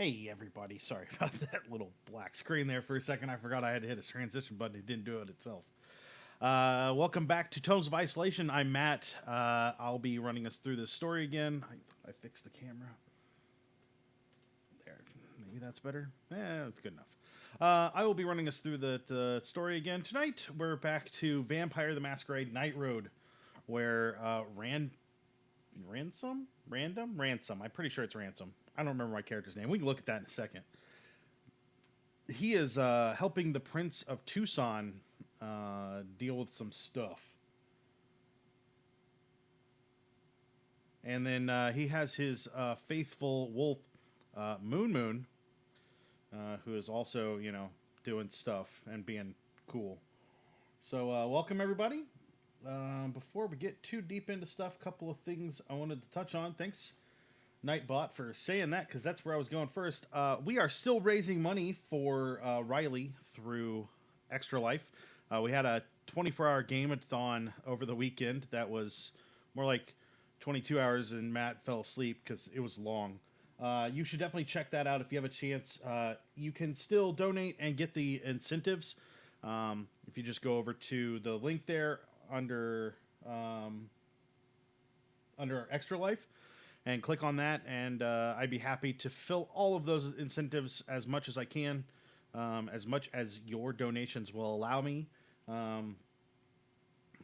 Hey everybody, sorry about that little black screen there for a second. I forgot I had to hit a transition button. It didn't do it itself. Welcome back to Tomes of Isolation. I'm Matt. I'll be running us through this story again. I fixed the camera. There, maybe that's better. That's good enough. I will be running us through the story again. Tonight, we're back to Vampire the Masquerade Night Road, where Ransom? Ransom. I'm pretty sure it's Ransom. I don't remember my character's name. We can look at that in a second. He is helping the Prince of Tucson deal with some stuff. And then he has his faithful wolf, Moon, who is also, doing stuff and being cool. So, welcome everybody. Before we get too deep into stuff, a couple of things I wanted to touch on. Thanks, Nightbot, for saying that, because that's where I was going first. We are still raising money for Riley through Extra Life. We had a 24-hour game-a-thon over the weekend that was more like 22 hours, and Matt fell asleep because it was long. You should definitely check that out if you have a chance. You can still donate and get the incentives if you just go over to the link there under Extra Life and click on that, and I'd be happy to fill all of those incentives as much as I can, as much as your donations will allow me.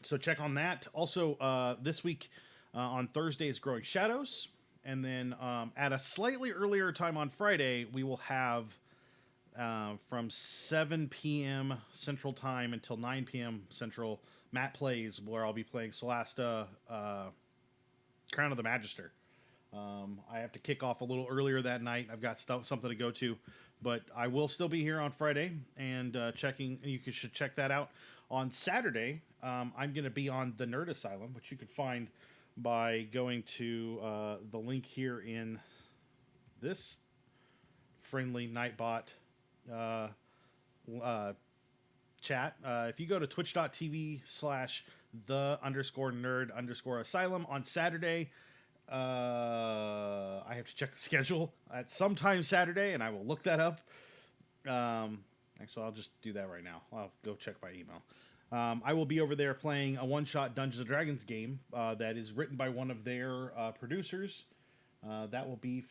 So check on that. Also, this week on Thursday is Growing Shadows, and then at a slightly earlier time on Friday, we will have from 7 p.m. Central Time until 9 p.m. Central, Matt Plays, where I'll be playing Solasta, Crown of the Magister. I have to kick off a little earlier that night. I've got something to go to, but I will still be here on Friday and checking. You should check that out. On Saturday, I'm going to be on the Nerd Asylum, which you can find by going to the link here in this friendly Nightbot chat. If you go to twitch.tv/the_nerd_asylum on Saturday, I have to check the schedule at sometime Saturday, and I will look that up. Actually, I'll just do that right now. I'll go check my email. I will be over there playing a one-shot Dungeons & Dragons game that is written by one of their producers. That will be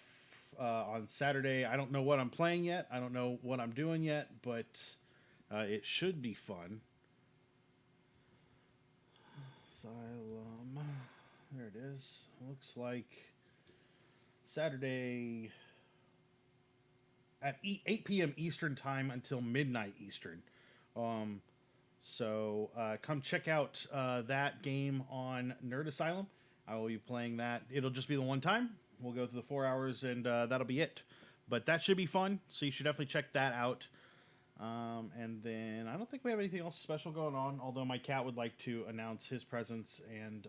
on Saturday. I don't know what I'm playing yet. I don't know what I'm doing yet, but it should be fun. Asylum. There it is. Looks like Saturday at 8 p.m. Eastern time until midnight Eastern. So come check out that game on Nerd Asylum. I will be playing that. It'll just be the one time. We'll go through the 4 hours, and that'll be it. But that should be fun, so you should definitely check that out. And then I don't think we have anything else special going on, although my cat would like to announce his presence and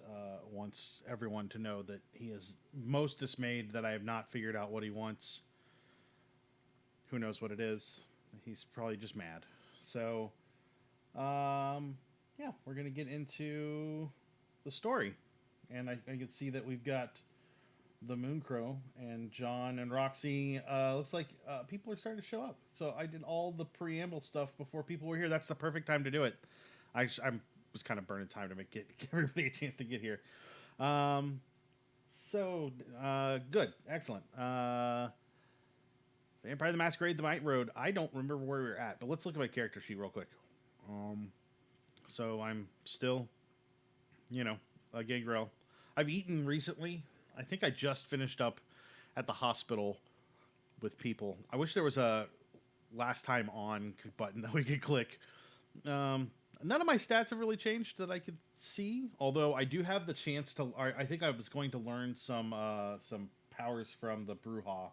wants everyone to know that he is most dismayed that I have not figured out what he wants. Who knows what it is? He's probably just mad. So, yeah, we're going to get into the story. And I can see that we've got the Mooncrow and John and Roxy. Looks like people are starting to show up. So I did all the preamble stuff before people were here. That's the perfect time to do it. I was kind of burning time to give everybody a chance to get here. Good. Excellent. Vampire the Masquerade, the Night Road. I don't remember where we were at, but let's look at my character sheet real quick. So I'm still, a gangrel. I've eaten recently. I think I just finished up at the hospital with people. I wish there was a last time on button that we could click. None of my stats have really changed that I could see, although I do have the chance to. I think I was going to learn some powers from the Brujah.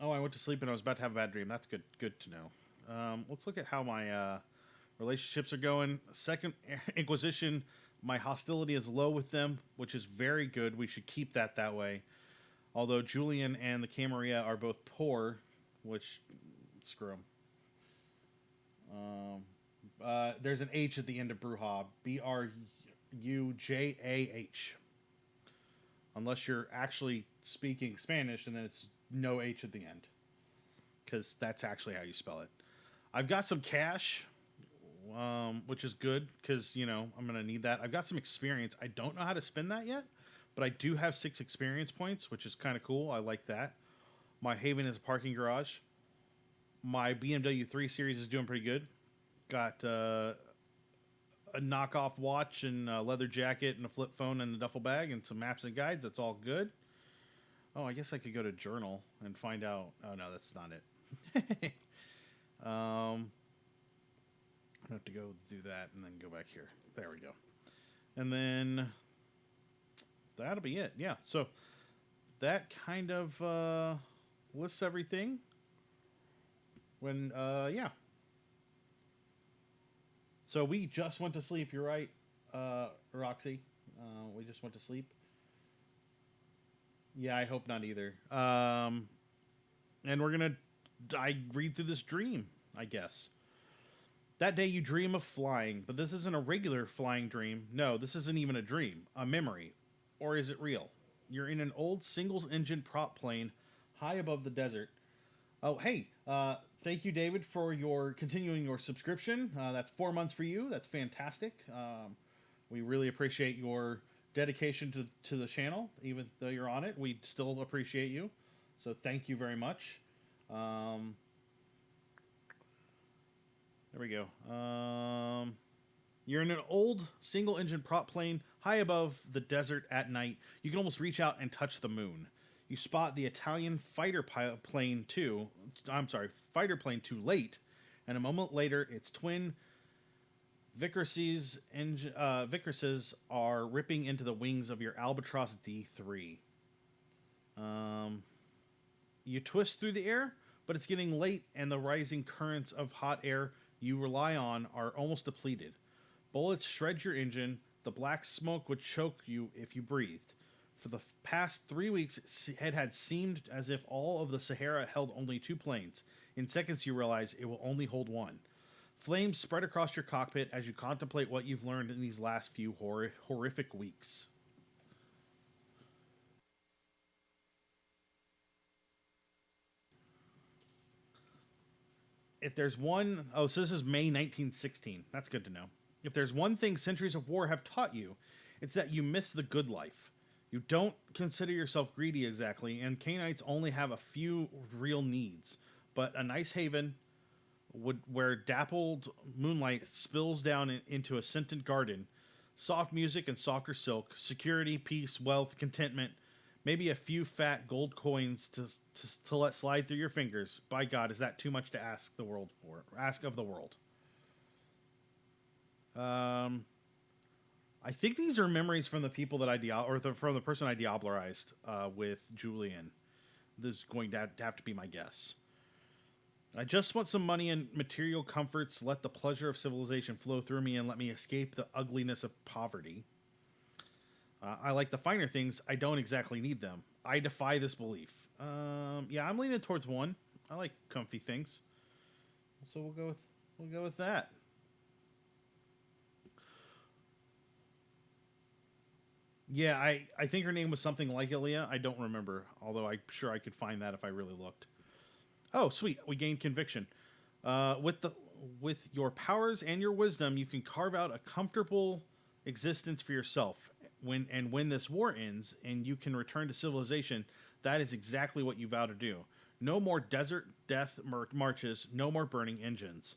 Oh, I went to sleep and I was about to have a bad dream. That's good. Good to know. Let's look at how my relationships are going. Second Inquisition. My hostility is low with them, which is very good. We should keep that way. Although Julian and the Camarilla are both poor, which, screw them. There's an H at the end of Brujah. Brujah. unless you're actually speaking Spanish, and then it's no H at the end, because that's actually how you spell it. I've got some cash, which is good because I'm gonna need that. I've got some experience. I don't know how to spend that yet, but I do have 6 experience points, which is kind of cool. I like that. My Haven is a parking garage. My BMW 3 Series is doing pretty good. Got a knockoff watch and a leather jacket and a flip phone and a duffel bag and some maps and guides. That's all good. Oh, I guess I could go to journal and find out. Oh, no, that's not it. I have to go do that and then go back here. There we go. And then that'll be it. Yeah, so that kind of lists everything. Yeah. So we just went to sleep. You're right, Roxy. We just went to sleep. Yeah, I hope not either. And I read through this dream, I guess. That day you dream of flying, but this isn't a regular flying dream. No, this isn't even a dream, a memory. Or is it real? You're in an old single-engine prop plane high above the desert. Oh, hey, thank you, David, for continuing your subscription. That's 4 months for you. That's fantastic. We really appreciate your dedication to the channel. Even though you're on it, we still appreciate you. So thank you very much. There we go. You're in an old single-engine prop plane high above the desert at night. You can almost reach out and touch the moon. You spot the Italian fighter plane 2 late, and a moment later, its twin Vickers are ripping into the wings of your Albatross D3. You twist through the air, but it's getting late, and the rising currents of hot air you rely on are almost depleted. Bullets shred your engine. The black smoke would choke you if you breathed. For the past 3 weeks, it had seemed as if all of the Sahara held only 2 planes. In seconds, you realize it will only hold 1. Flames spread across your cockpit as you contemplate what you've learned in these last few horrific weeks. If there's one... Oh, so this is May 1916. That's good to know. If there's one thing centuries of war have taught you, it's that you miss the good life. You don't consider yourself greedy exactly, and Canaanites only have a few real needs. But a nice haven where dappled moonlight spills down into a scented garden, soft music and softer silk, security, peace, wealth, contentment, maybe a few fat gold coins to let slide through your fingers. By God, is that too much to ask of the world? I think these are memories from the people that from the person I diablerized with Julian. This is going to have to be my guess. I just want some money and material comforts. Let the pleasure of civilization flow through me and let me escape the ugliness of poverty. I like the finer things. I don't exactly need them. I defy this belief. Yeah, I'm leaning towards 1. I like comfy things, so we'll go with that. Yeah, I think her name was something like Aaliyah. I don't remember, although I'm sure I could find that if I really looked. Oh, sweet. We gained conviction. With your powers and your wisdom, you can carve out a comfortable existence for yourself. When this war ends and you can return to civilization, that is exactly what you vow to do. No more desert death marches, no more burning engines.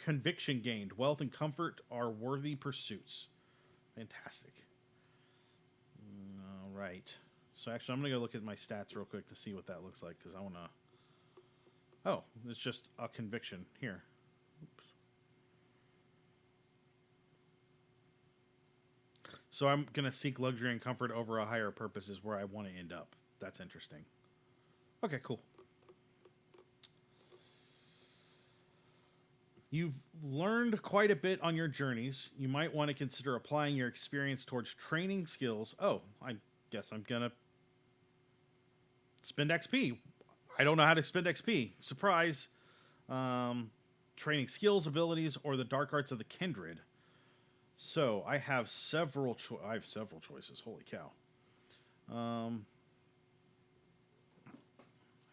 Conviction gained. Wealth and comfort are worthy pursuits. Fantastic. All right. So actually, I'm going to go look at my stats real quick to see what that looks like, because I want to... Oh, it's just a conviction. Here. Oops. So I'm going to seek luxury and comfort over a higher purpose is where I want to end up. That's interesting. Okay, cool. You've learned quite a bit on your journeys. You might want to consider applying your experience towards training skills. Oh, I guess I'm going to spend XP. I don't know how to spend XP. Surprise. Training skills, abilities, or the dark arts of the kindred. So I have several choices. Holy cow. Um,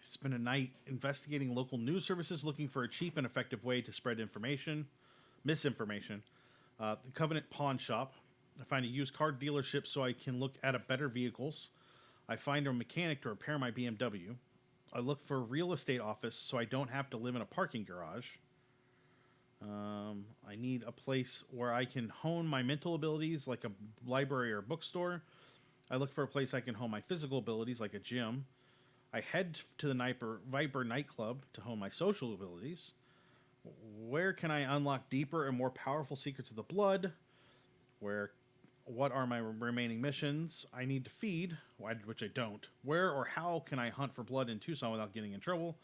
Spend a night investigating local news services looking for a cheap and effective way to spread misinformation. The Covenant Pawn Shop. I find a used car dealership so I can look at a better vehicles. I find a mechanic to repair my BMW. I look for a real estate office so I don't have to live in a parking garage. I need a place where I can hone my mental abilities, like a library or bookstore. I look for a place I can hone my physical abilities, like a gym. I head to the Viper nightclub to hone my social abilities. Where can I unlock deeper and more powerful secrets of the blood? What are my remaining missions? I need to feed, which I don't. Where or how can I hunt for blood in Tucson without getting in trouble?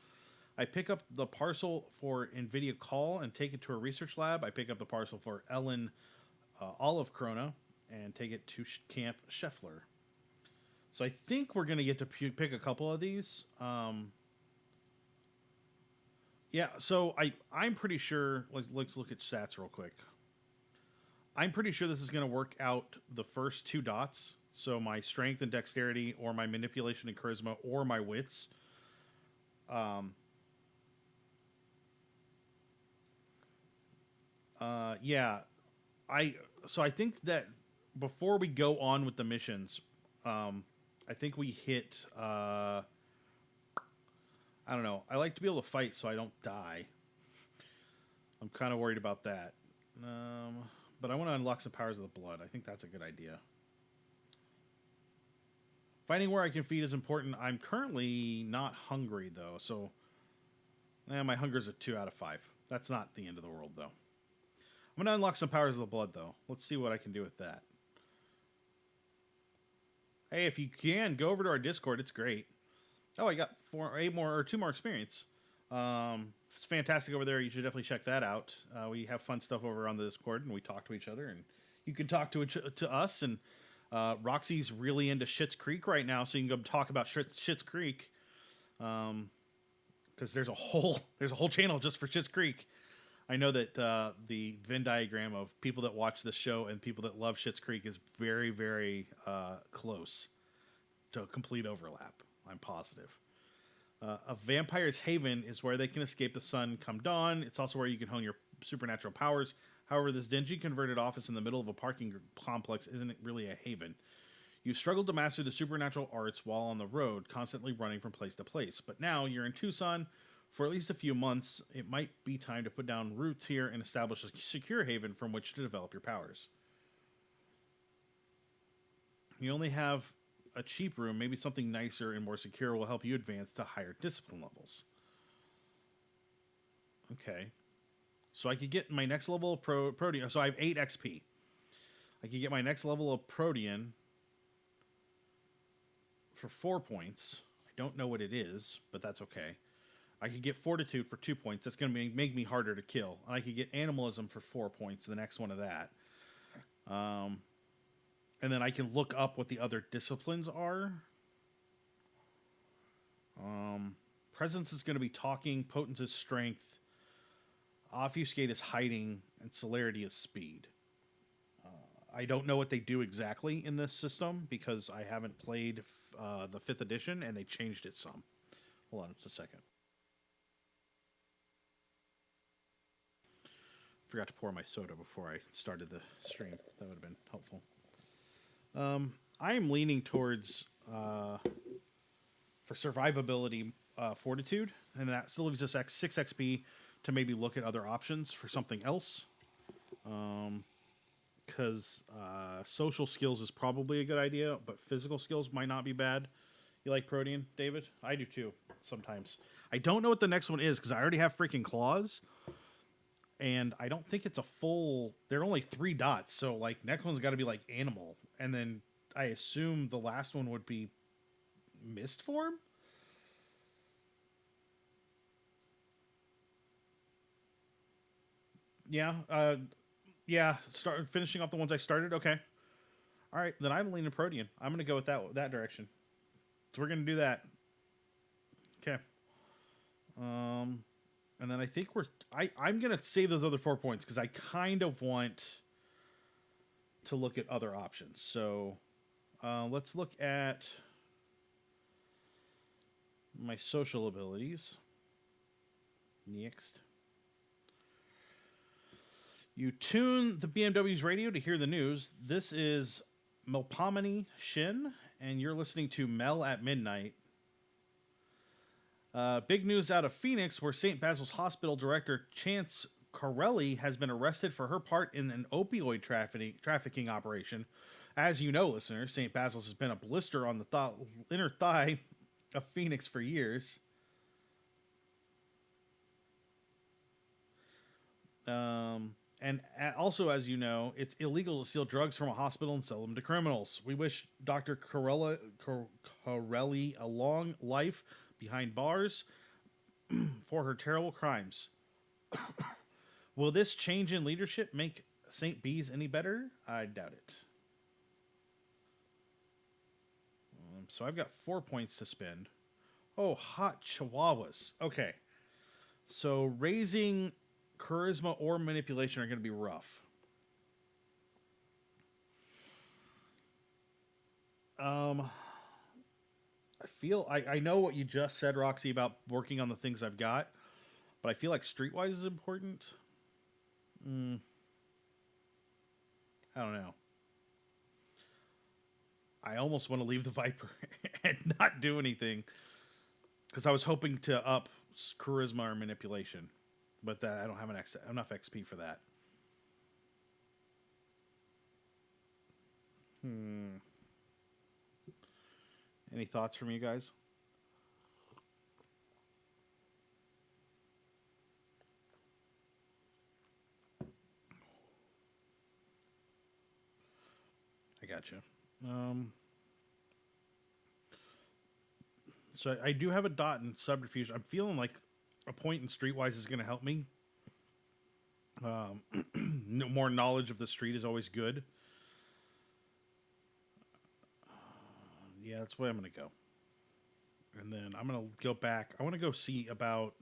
I pick up the parcel for Invidia Caul and take it to a research lab. I pick up the parcel for Ellen Olive Corona and take it to Camp Scheffler. So I think we're going to get to pick a couple of these. Yeah, so I'm pretty sure, let's look at stats real quick. I'm pretty sure this is going to work out the first 2 dots. So my strength and dexterity, or my manipulation and charisma, or my wits. Yeah, I think that before we go on with the missions, I think we hit. I don't know. I like to be able to fight so I don't die. I'm kind of worried about that. But I want to unlock some powers of the blood. I think that's a good idea. Finding where I can feed is important. I'm currently not hungry, though. So, my hunger's a 2 out of 5. That's not the end of the world, though. I'm going to unlock some powers of the blood, though. Let's see what I can do with that. Hey, if you can, go over to our Discord. It's great. Oh, I got 2 more experience. It's fantastic over there. You should definitely check that out. We have fun stuff over on the Discord, and we talk to each other, and you can talk to us. And Roxy's really into Schitt's Creek right now, so you can go talk about Schitt's Creek. Because there's a whole channel just for Schitt's Creek. I know that the Venn diagram of people that watch this show and people that love Schitt's Creek is very, very close to a complete overlap. I'm positive. A vampire's haven is where they can escape the sun come dawn. It's also where you can hone your supernatural powers. However, this dingy converted office in the middle of a parking complex isn't really a haven. You've struggled to master the supernatural arts while on the road, constantly running from place to place. But now you're in Tucson for at least a few months. It might be time to put down roots here and establish a secure haven from which to develop your powers. You only have a cheap room. Maybe something nicer and more secure will help you advance to higher discipline levels. Okay. So I could get my next level of Protean. So I have 8 XP. I could get my next level of Protean for 4 points. I don't know what it is, but that's okay. I could get Fortitude for 2 points. That's going to make me harder to kill. And I could get Animalism for 4 points, the next one of that. And then I can look up what the other disciplines are. Presence is going to be talking. Potence is strength. Obfuscate is hiding. And celerity is speed. I don't know what they do exactly in this system because I haven't played the 5th edition and they changed it some. Hold on just a second. Forgot to pour my soda before I started the stream. That would have been helpful. I am leaning towards, for survivability, Fortitude, and that still leaves us 6 XP to maybe look at other options for something else. Because social skills is probably a good idea, but physical skills might not be bad. You like Protean, David? I do too, sometimes. I don't know what the next one is, because I already have freaking claws. And I don't think it's a full... There are only 3 dots, so like next one's got to be like animal. And then I assume the last one would be mist form? Yeah. Start finishing off the ones I started. Okay. All right, then I'm leaning Protean. I'm going to go with that direction. So we're going to do that. Okay. And then I think I'm going to save those other 4 points because I kind of want to look at other options. So Let's look at my social abilities. Next. You tune the BMW's radio to hear the news. This is Melpomene Shin, and you're listening to Mel at Midnight. Big news out of Phoenix, where St. Basil's Hospital director Chance Corelli has been arrested for her part in an opioid trafficking operation. As you know, listeners, St. Basil's has been a blister on the inner thigh of Phoenix for years. And also, as you know, it's illegal to steal drugs from a hospital and sell them to criminals. We wish Dr. Corelli a long life behind bars for her terrible crimes. Will this change in leadership make St. B's any better? I doubt it. So I've got 4 points to spend. Oh, hot chihuahuas. Okay. So raising charisma or manipulation are going to be rough. I feel I know what you just said, Roxy, about working on the things I've got, but I feel like Streetwise is important. I don't know. I almost want to leave the Viper and not do anything because I was hoping to up charisma or manipulation, but that I don't have enough XP for that. Any thoughts from you guys? I gotcha. So I do have a dot in subterfuge. I'm feeling like a point in Streetwise is going to help me. More knowledge of the street is always good. Yeah, that's where I'm going to go. And then I'm going to go back. I want to go see about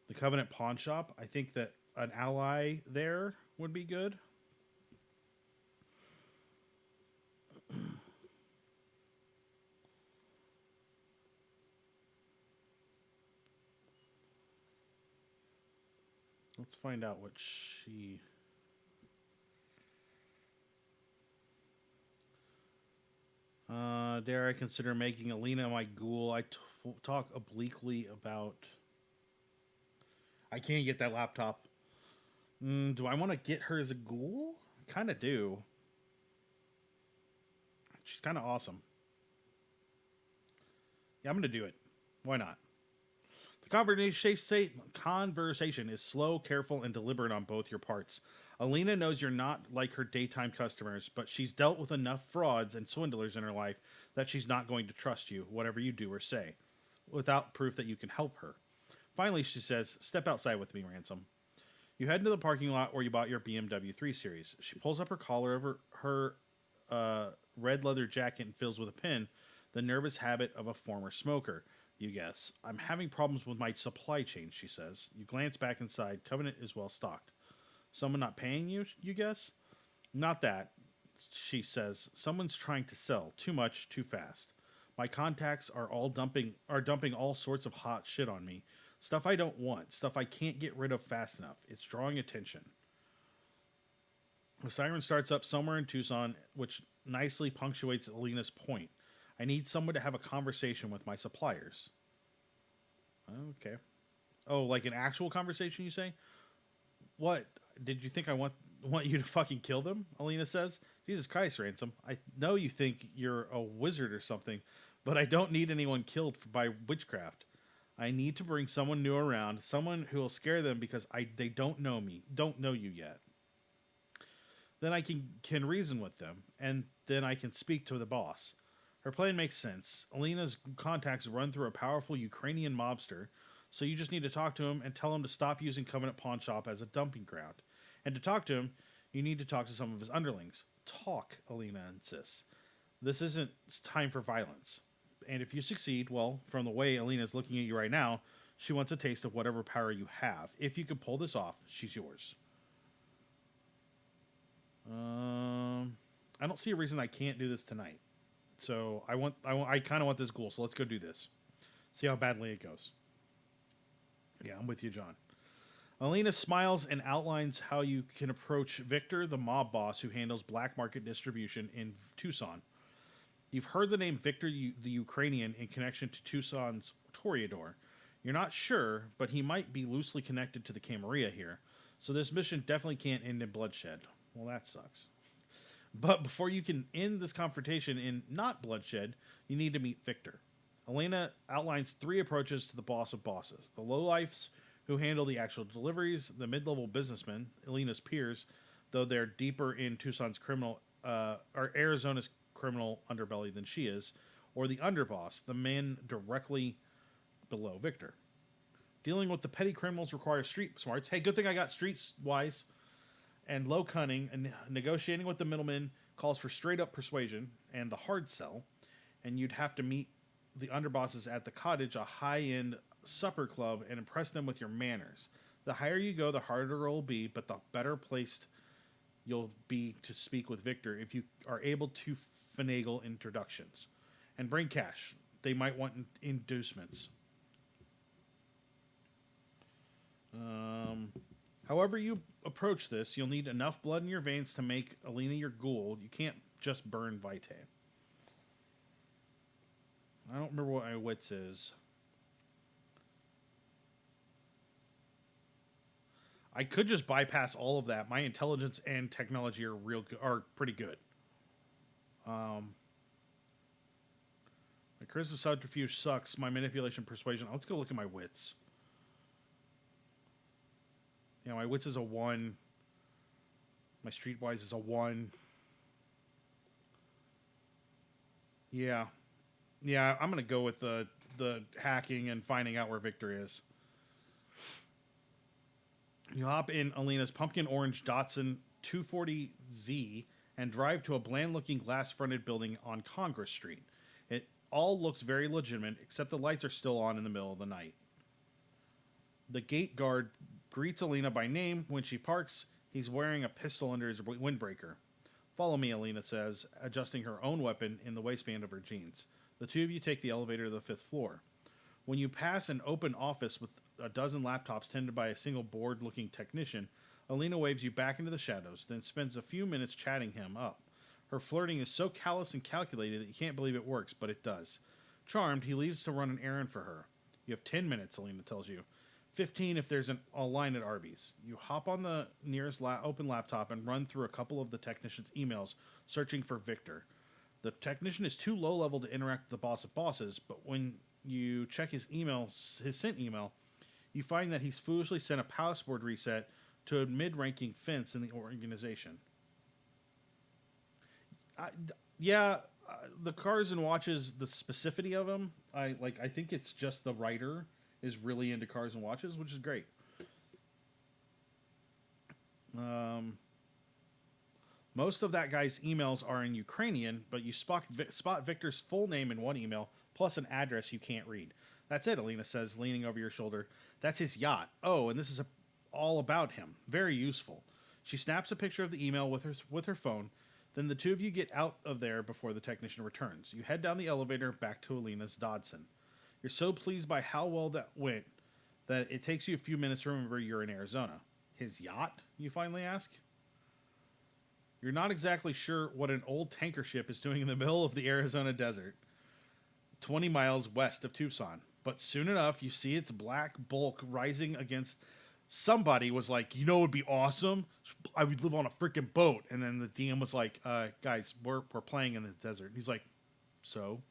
the Covenant Pawn Shop. I think that an ally there would be good. Let's find out what she... dare I consider making Alina my ghoul? I talk obliquely about... I can't get that laptop. Do I want to get her as a ghoul? I kind of do. She's kind of awesome. Yeah, I'm going to do it. Why not? The conversation is slow, careful, and deliberate on both your parts. Alina knows you're not like her daytime customers, but she's dealt with enough frauds and swindlers in her life that she's not going to trust you, whatever you do or say, without proof that you can help her. Finally, she says, "Step outside with me, Ransom." You head into the parking lot where you bought your BMW 3 Series. She pulls up her collar over her red leather jacket and fills with a pin, the nervous habit of a former smoker. You guess. "I'm having problems with my supply chain," she says. You glance back inside. Covenant is well stocked. "Someone not paying you, you guess?" "Not that," she says. "Someone's trying to sell. Too much, too fast. My contacts are dumping all sorts of hot shit on me. Stuff I don't want. Stuff I can't get rid of fast enough. It's drawing attention." The siren starts up somewhere in Tucson, which nicely punctuates Alina's point. "I need someone to have a conversation with my suppliers." Okay. Oh, like an actual conversation, you say? "What? Did you think I want you to fucking kill them?" Alina says. "Jesus Christ, Ransom. I know you think you're a wizard or something, but I don't need anyone killed by witchcraft. I need to bring someone new around, someone who will scare them because they don't know you yet. Then I can reason with them, and then I can speak to the boss." Her plan makes sense. Alina's contacts run through a powerful Ukrainian mobster, so you just need to talk to him and tell him to stop using Covenant Pawn Shop as a dumping ground. And to talk to him, you need to talk to some of his underlings. Talk, Alina insists. This isn't time for violence. And if you succeed, well, from the way Alina's looking at you right now, she wants a taste of whatever power you have. If you can pull this off, she's yours. I don't see a reason I can't do this tonight. So I kind of want this ghoul. So let's go do this. See how badly it goes. Yeah, I'm with you, John. Alina smiles and outlines how you can approach Victor, the mob boss who handles black market distribution in Tucson. You've heard the name Victor the Ukrainian in connection to Tucson's Toreador. You're not sure, but he might be loosely connected to the Camarilla here. So this mission definitely can't end in bloodshed. Well, that sucks. But before you can end this confrontation in not bloodshed, you need to meet Victor. Elena outlines 3 approaches to the boss of bosses. The lowlifes, who handle the actual deliveries, the mid-level businessmen, Elena's peers, though they're deeper in Tucson's criminal, or Arizona's criminal underbelly than she is, or the underboss, the men directly below Victor. Dealing with the petty criminals requires street smarts. Hey, good thing I got street-wise and low cunning, and negotiating with the middlemen calls for straight-up persuasion and the hard sell, and you'd have to meet the underbosses at the cottage, a high-end supper club, and impress them with your manners. The higher you go, the harder it'll be, but the better placed you'll be to speak with Victor if you are able to finagle introductions. And bring cash. They might want inducements. However you approach this, you'll need enough blood in your veins to make Alina your ghoul. You can't just burn Vitae. I don't remember what my wits is. I could just bypass all of that. My intelligence and technology are pretty good. My charisma subterfuge sucks. My manipulation persuasion. Let's go look at my wits. Yeah, my wits is a 1. My streetwise is a 1. Yeah. Yeah, I'm going to go with the hacking and finding out where Victor is. You hop in Alina's pumpkin orange Datsun 240Z and drive to a bland-looking glass-fronted building on Congress Street. It all looks very legitimate, except the lights are still on in the middle of the night. The gate guard greets Alina by name. When she parks, he's wearing a pistol under his windbreaker. Follow me, Alina says, adjusting her own weapon in the waistband of her jeans. The 2 of you take the elevator to the 5th floor. When you pass an open office with a dozen laptops tended by a single bored-looking technician, Alina waves you back into the shadows, then spends a few minutes chatting him up. Her flirting is so callous and calculated that you can't believe it works, but it does. Charmed, he leaves to run an errand for her. You have 10 minutes, Alina tells you. 15 if there's a line at Arby's. You hop on the nearest open laptop and run through a couple of the technician's emails, searching for Victor. The technician is too low level to interact with the boss of bosses, but when you check his sent email, you find that he's foolishly sent a password reset to a mid-ranking fence in the organization. The cars and watches, the specificity of them, I think it's just the writer is really into cars and watches, which is great. Most of that guy's emails are in Ukrainian, but you spot Victor's full name in one email, plus an address you can't read. That's it, Alina says, leaning over your shoulder. That's his yacht. Oh, and this is all about him. Very useful. She snaps a picture of the email with her phone. Then the 2 of you get out of there before the technician returns. You head down the elevator back to Alina's Dodson. You're so pleased by how well that went that it takes you a few minutes to remember you're in Arizona. His yacht, you finally ask? You're not exactly sure what an old tanker ship is doing in the middle of the Arizona desert, 20 miles west of Tucson. But soon enough, you see its black bulk rising against... Somebody was like, you know, it would be awesome. I would live on a freaking boat. And then the DM was like, guys, we're playing in the desert. He's like, so?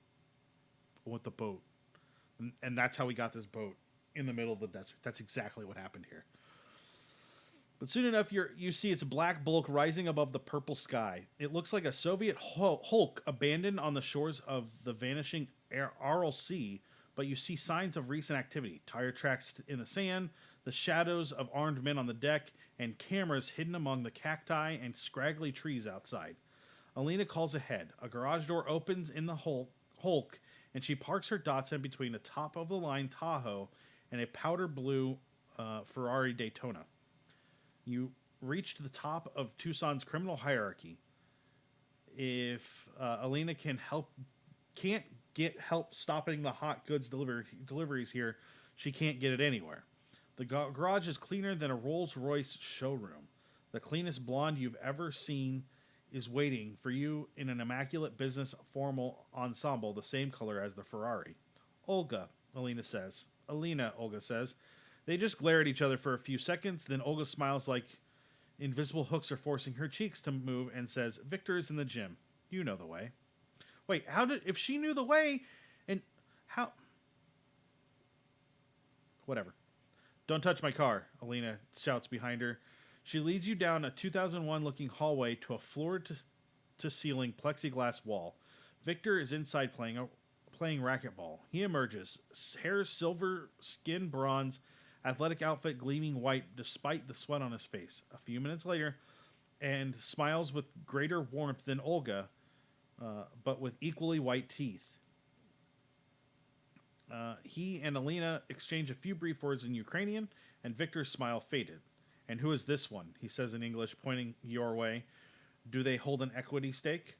I want the boat. And that's how we got this boat in the middle of the desert. That's exactly what happened here. But soon enough, you see its black bulk rising above the purple sky. It looks like a Soviet hulk abandoned on the shores of the vanishing Aral Sea, but you see signs of recent activity. Tire tracks in the sand, the shadows of armed men on the deck, and cameras hidden among the cacti and scraggly trees outside. Alina calls ahead. A garage door opens in the hulk, and she parks her Datsun between a top-of-the-line Tahoe and a powder blue Ferrari Daytona. You reach to the top of Tucson's criminal hierarchy. if Alina can't get help stopping the hot goods deliveries here, she can't get it anywhere. The garage is cleaner than a Rolls-Royce showroom. The cleanest blonde you've ever seen is waiting for you in an immaculate business formal ensemble, the same color as the Ferrari. Olga, Alina, Olga says. They just glare at each other for a few seconds, then Olga smiles like invisible hooks are forcing her cheeks to move and says, Victor is in the gym. You know the way. Wait, if she knew the way, and how... Whatever. Don't touch my car, Alina shouts behind her. She leads you down a 2001-looking hallway to a floor-to-ceiling plexiglass wall. Victor is inside playing racquetball. He emerges, hair silver, skin bronze, athletic outfit gleaming white despite the sweat on his face. A few minutes later, and smiles with greater warmth than Olga, but with equally white teeth. He and Alina exchange a few brief words in Ukrainian, and Victor's smile faded. And who is this one? He says in English, pointing your way. Do they hold an equity stake?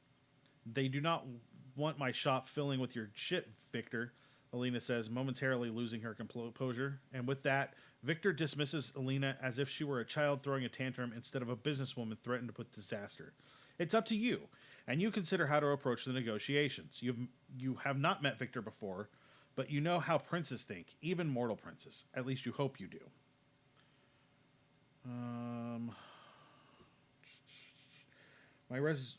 They do not want my shop filling with your shit, Victor, Alina says, momentarily losing her composure. And with that, Victor dismisses Alina as if she were a child throwing a tantrum instead of a businesswoman threatened with disaster. It's up to you, and you consider how to approach the negotiations. You have not met Victor before, but you know how princes think, even mortal princes. At least you hope you do.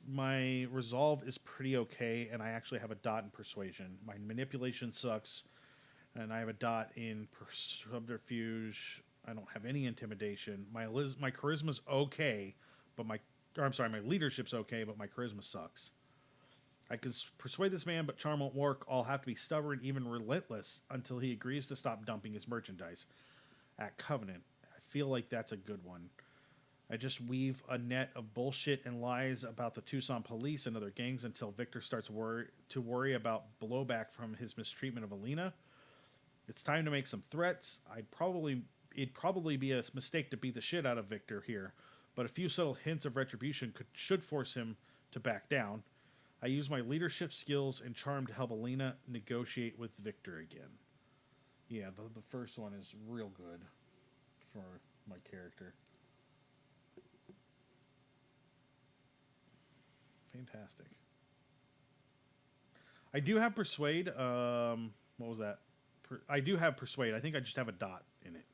My resolve is pretty okay, and I actually have a dot in persuasion. My manipulation sucks, and I have a dot in subterfuge. I don't have any intimidation. My charisma's okay, but my leadership's okay, but my charisma sucks. I can persuade this man, but charm won't work. I'll have to be stubborn, even relentless, until he agrees to stop dumping his merchandise. At Covenant, I feel like that's a good one. I just weave a net of bullshit and lies about the Tucson police and other gangs until Victor starts to worry about blowback from his mistreatment of Alina. It's time to make some threats. It'd probably be a mistake to beat the shit out of Victor here, but a few subtle hints of retribution should force him to back down. I use my leadership skills and charm to help Alina negotiate with Victor again. Yeah, the first one is real good for my character. Fantastic. I do have Persuade. What was that? I do have Persuade. I think I just have a dot in it.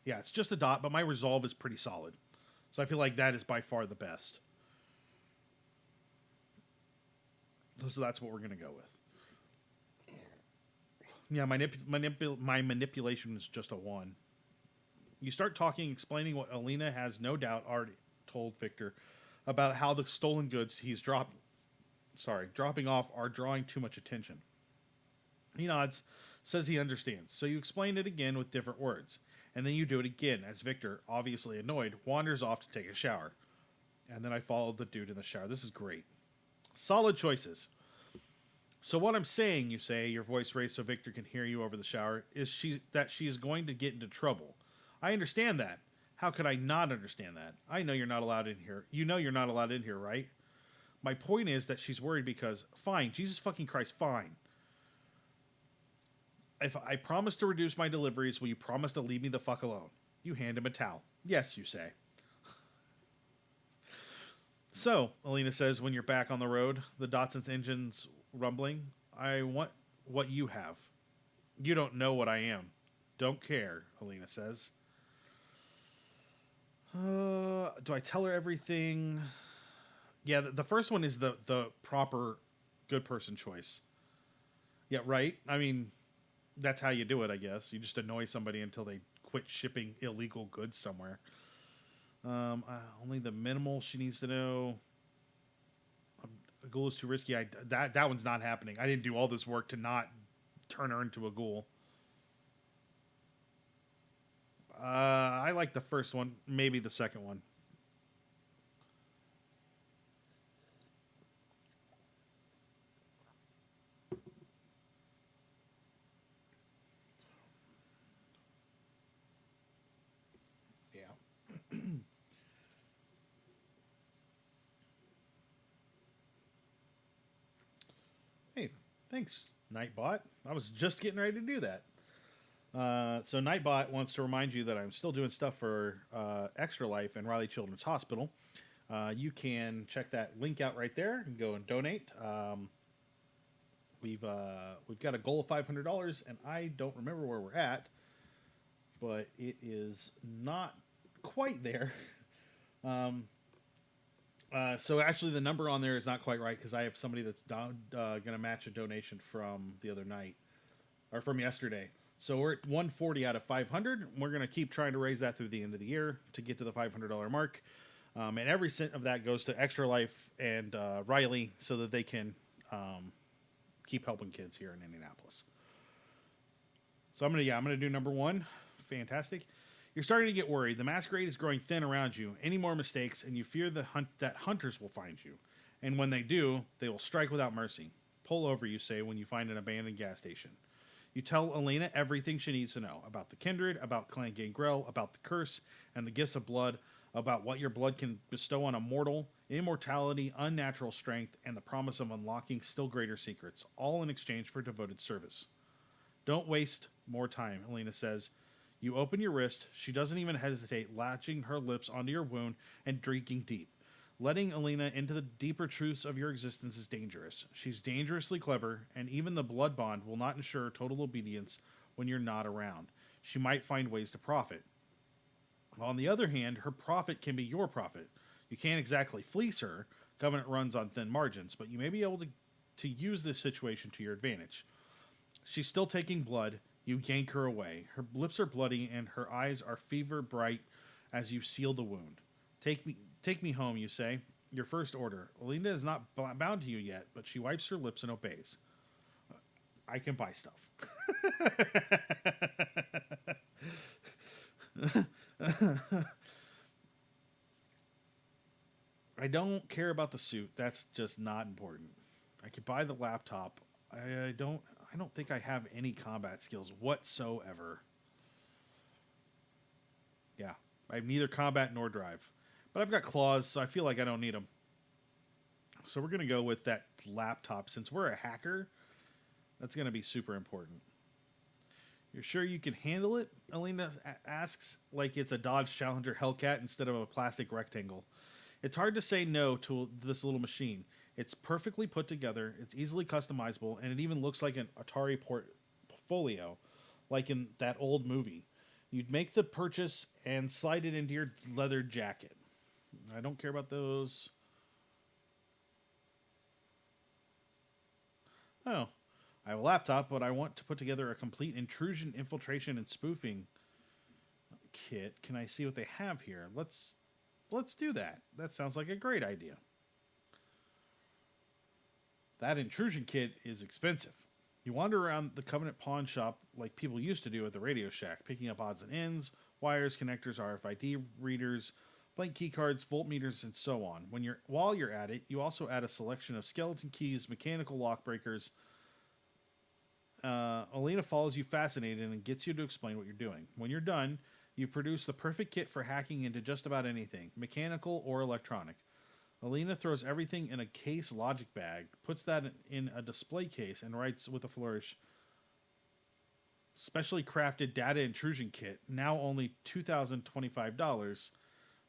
Yeah, it's just a dot, but my resolve is pretty solid. So I feel like that is by far the best. So that's what we're going to go with. Yeah, my manipulation is just a 1. You start talking, explaining what Alina has no doubt already told Victor about how the stolen goods he's dropping off are drawing too much attention. He nods, says he understands. So you explain it again with different words. And then you do it again as Victor, obviously annoyed, wanders off to take a shower. And then I follow the dude in the shower. This is great. Solid choices. So what I'm saying, you say, your voice raised so Victor can hear you over the shower, is that she is going to get into trouble. I understand that. How could I not understand that? I know you're not allowed in here. You know you're not allowed in here, right? My point is that she's worried because, fine, Jesus fucking Christ, fine. If I promise to reduce my deliveries, will you promise to leave me the fuck alone? You hand him a towel. Yes, you say. So, Alina says when you're back on the road, the Datsun's engine's rumbling. I want what you have. You don't know what I am. Don't care, Alina says. Do I tell her everything? Yeah, the first one is the proper good person choice. Yeah, right? I mean, that's how you do it, I guess. You just annoy somebody until they quit shipping illegal goods somewhere. Only the minimal she needs to know. A ghoul is too risky. That one's not happening. I didn't do all this work to not turn her into a ghoul. I like the first one, maybe the second one. Yeah. Thanks, Nightbot. I was just getting ready to do that. So Nightbot wants to remind you that I'm still doing stuff for Extra Life and Riley Children's Hospital. You can check that link out right there and go and donate. We've got a goal of $500, and I don't remember where we're at, but it is not quite there. So actually, the number on there is not quite right because I have somebody that's going to match a donation from the other night or from yesterday. So we're at 140 out of 500. We're going to keep trying to raise that through the end of the year to get to the $500 mark. And every cent of that goes to Extra Life and Riley so that they can keep helping kids here in Indianapolis. So I'm gonna do number one. Fantastic. You're starting to get worried. The Masquerade is growing thin around you. Any more mistakes, and you fear that hunters will find you. And when they do, they will strike without mercy. Pull over, you say, when you find an abandoned gas station. You tell Elena everything she needs to know about the kindred, about Clan Gangrel, about the curse and the gifts of blood, about what your blood can bestow on a mortal, immortality, unnatural strength, and the promise of unlocking still greater secrets, all in exchange for devoted service. Don't waste more time, Elena says. You open your wrist. She doesn't even hesitate, latching her lips onto your wound and drinking deep. Letting Elena into the deeper truths of your existence is dangerous. She's dangerously clever, and even the blood bond will not ensure total obedience when you're not around. She might find ways to profit. On the other hand, her profit can be your profit. You can't exactly fleece her. Covenant runs on thin margins, but you may be able to use this situation to your advantage. She's still taking blood. You yank her away. Her lips are bloody and her eyes are fever bright as you seal the wound. Take me home, you say. Your first order. Elena is not bound to you yet, but she wipes her lips and obeys. I can buy stuff. I don't care about the suit. That's just not important. I could buy the laptop. I don't think I have any combat skills whatsoever. Yeah, I have neither combat nor drive. But I've got claws, so I feel like I don't need them. So we're going to go with that laptop. Since we're a hacker, that's going to be super important. You're sure you can handle it? Elena asks, like it's a Dodge Challenger Hellcat instead of a plastic rectangle. It's hard to say no to this little machine. It's perfectly put together, it's easily customizable, and it even looks like an Atari portfolio, like in that old movie. You'd make the purchase and slide it into your leather jacket. I don't care about those. Oh, I have a laptop, but I want to put together a complete intrusion, infiltration, and spoofing kit. Can I see what they have here? Let's do that. That sounds like a great idea. That intrusion kit is expensive. You wander around the Covenant pawn shop like people used to do at the Radio Shack, picking up odds and ends, wires, connectors, RFID readers, blank keycards, voltmeters, and so on. While you're at it, you also add a selection of skeleton keys, mechanical lock breakers. Elena follows you fascinated and gets you to explain what you're doing. When you're done, you produce the perfect kit for hacking into just about anything, mechanical or electronic. Elena throws everything in a case logic bag, puts that in a display case, and writes with a flourish, specially crafted data intrusion kit, now only $2,025.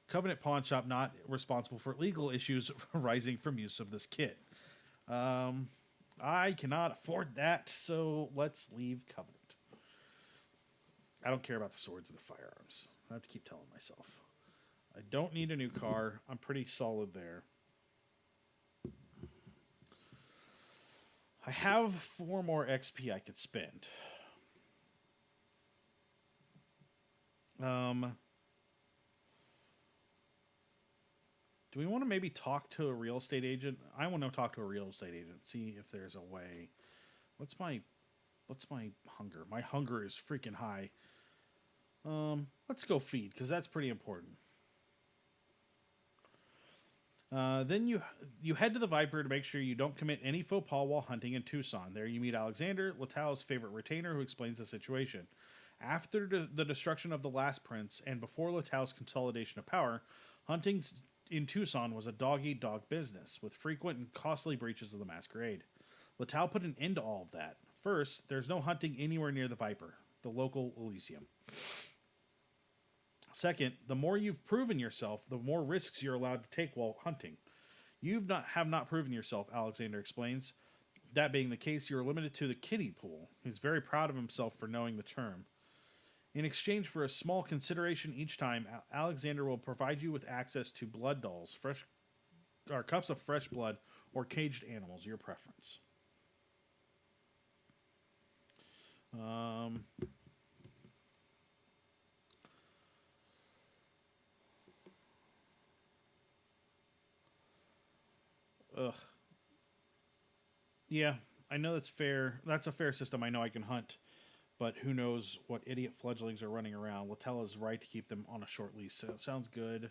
Covenant Pawn Shop not responsible for legal issues arising from use of this kit. I cannot afford that, so let's leave Covenant. I don't care about the swords or the firearms. I have to keep telling myself. I don't need a new car. I'm pretty solid there. I have 4 more XP I could spend. Do we want to maybe talk to a real estate agent? I want to talk to a real estate agent, see if there's a way. What's my hunger? My hunger is freaking high. Let's go feed, because that's pretty important. Then you head to the Viper to make sure you don't commit any faux pas while hunting in Tucson. There you meet Alexander, Latau's favorite retainer, who explains the situation. After the destruction of the last prince, and before Latau's consolidation of power, hunting in Tucson was a dog-eat-dog business, with frequent and costly breaches of the Masquerade. Latal put an end to all of that. First, there's no hunting anywhere near the Viper, the local Elysium. Second, the more you've proven yourself, the more risks you're allowed to take while hunting. Have not proven yourself, Alexander explains. That being the case, you're limited to the kiddie pool. He's very proud of himself for knowing the term. In exchange for a small consideration each time, Alexander will provide you with access to blood dolls, cups of fresh blood, or caged animals, your preference. Ugh. Yeah, I know that's fair. That's a fair system. I know I can hunt, but who knows what idiot fledglings are running around. Latel is right to keep them on a short leash. So it sounds good.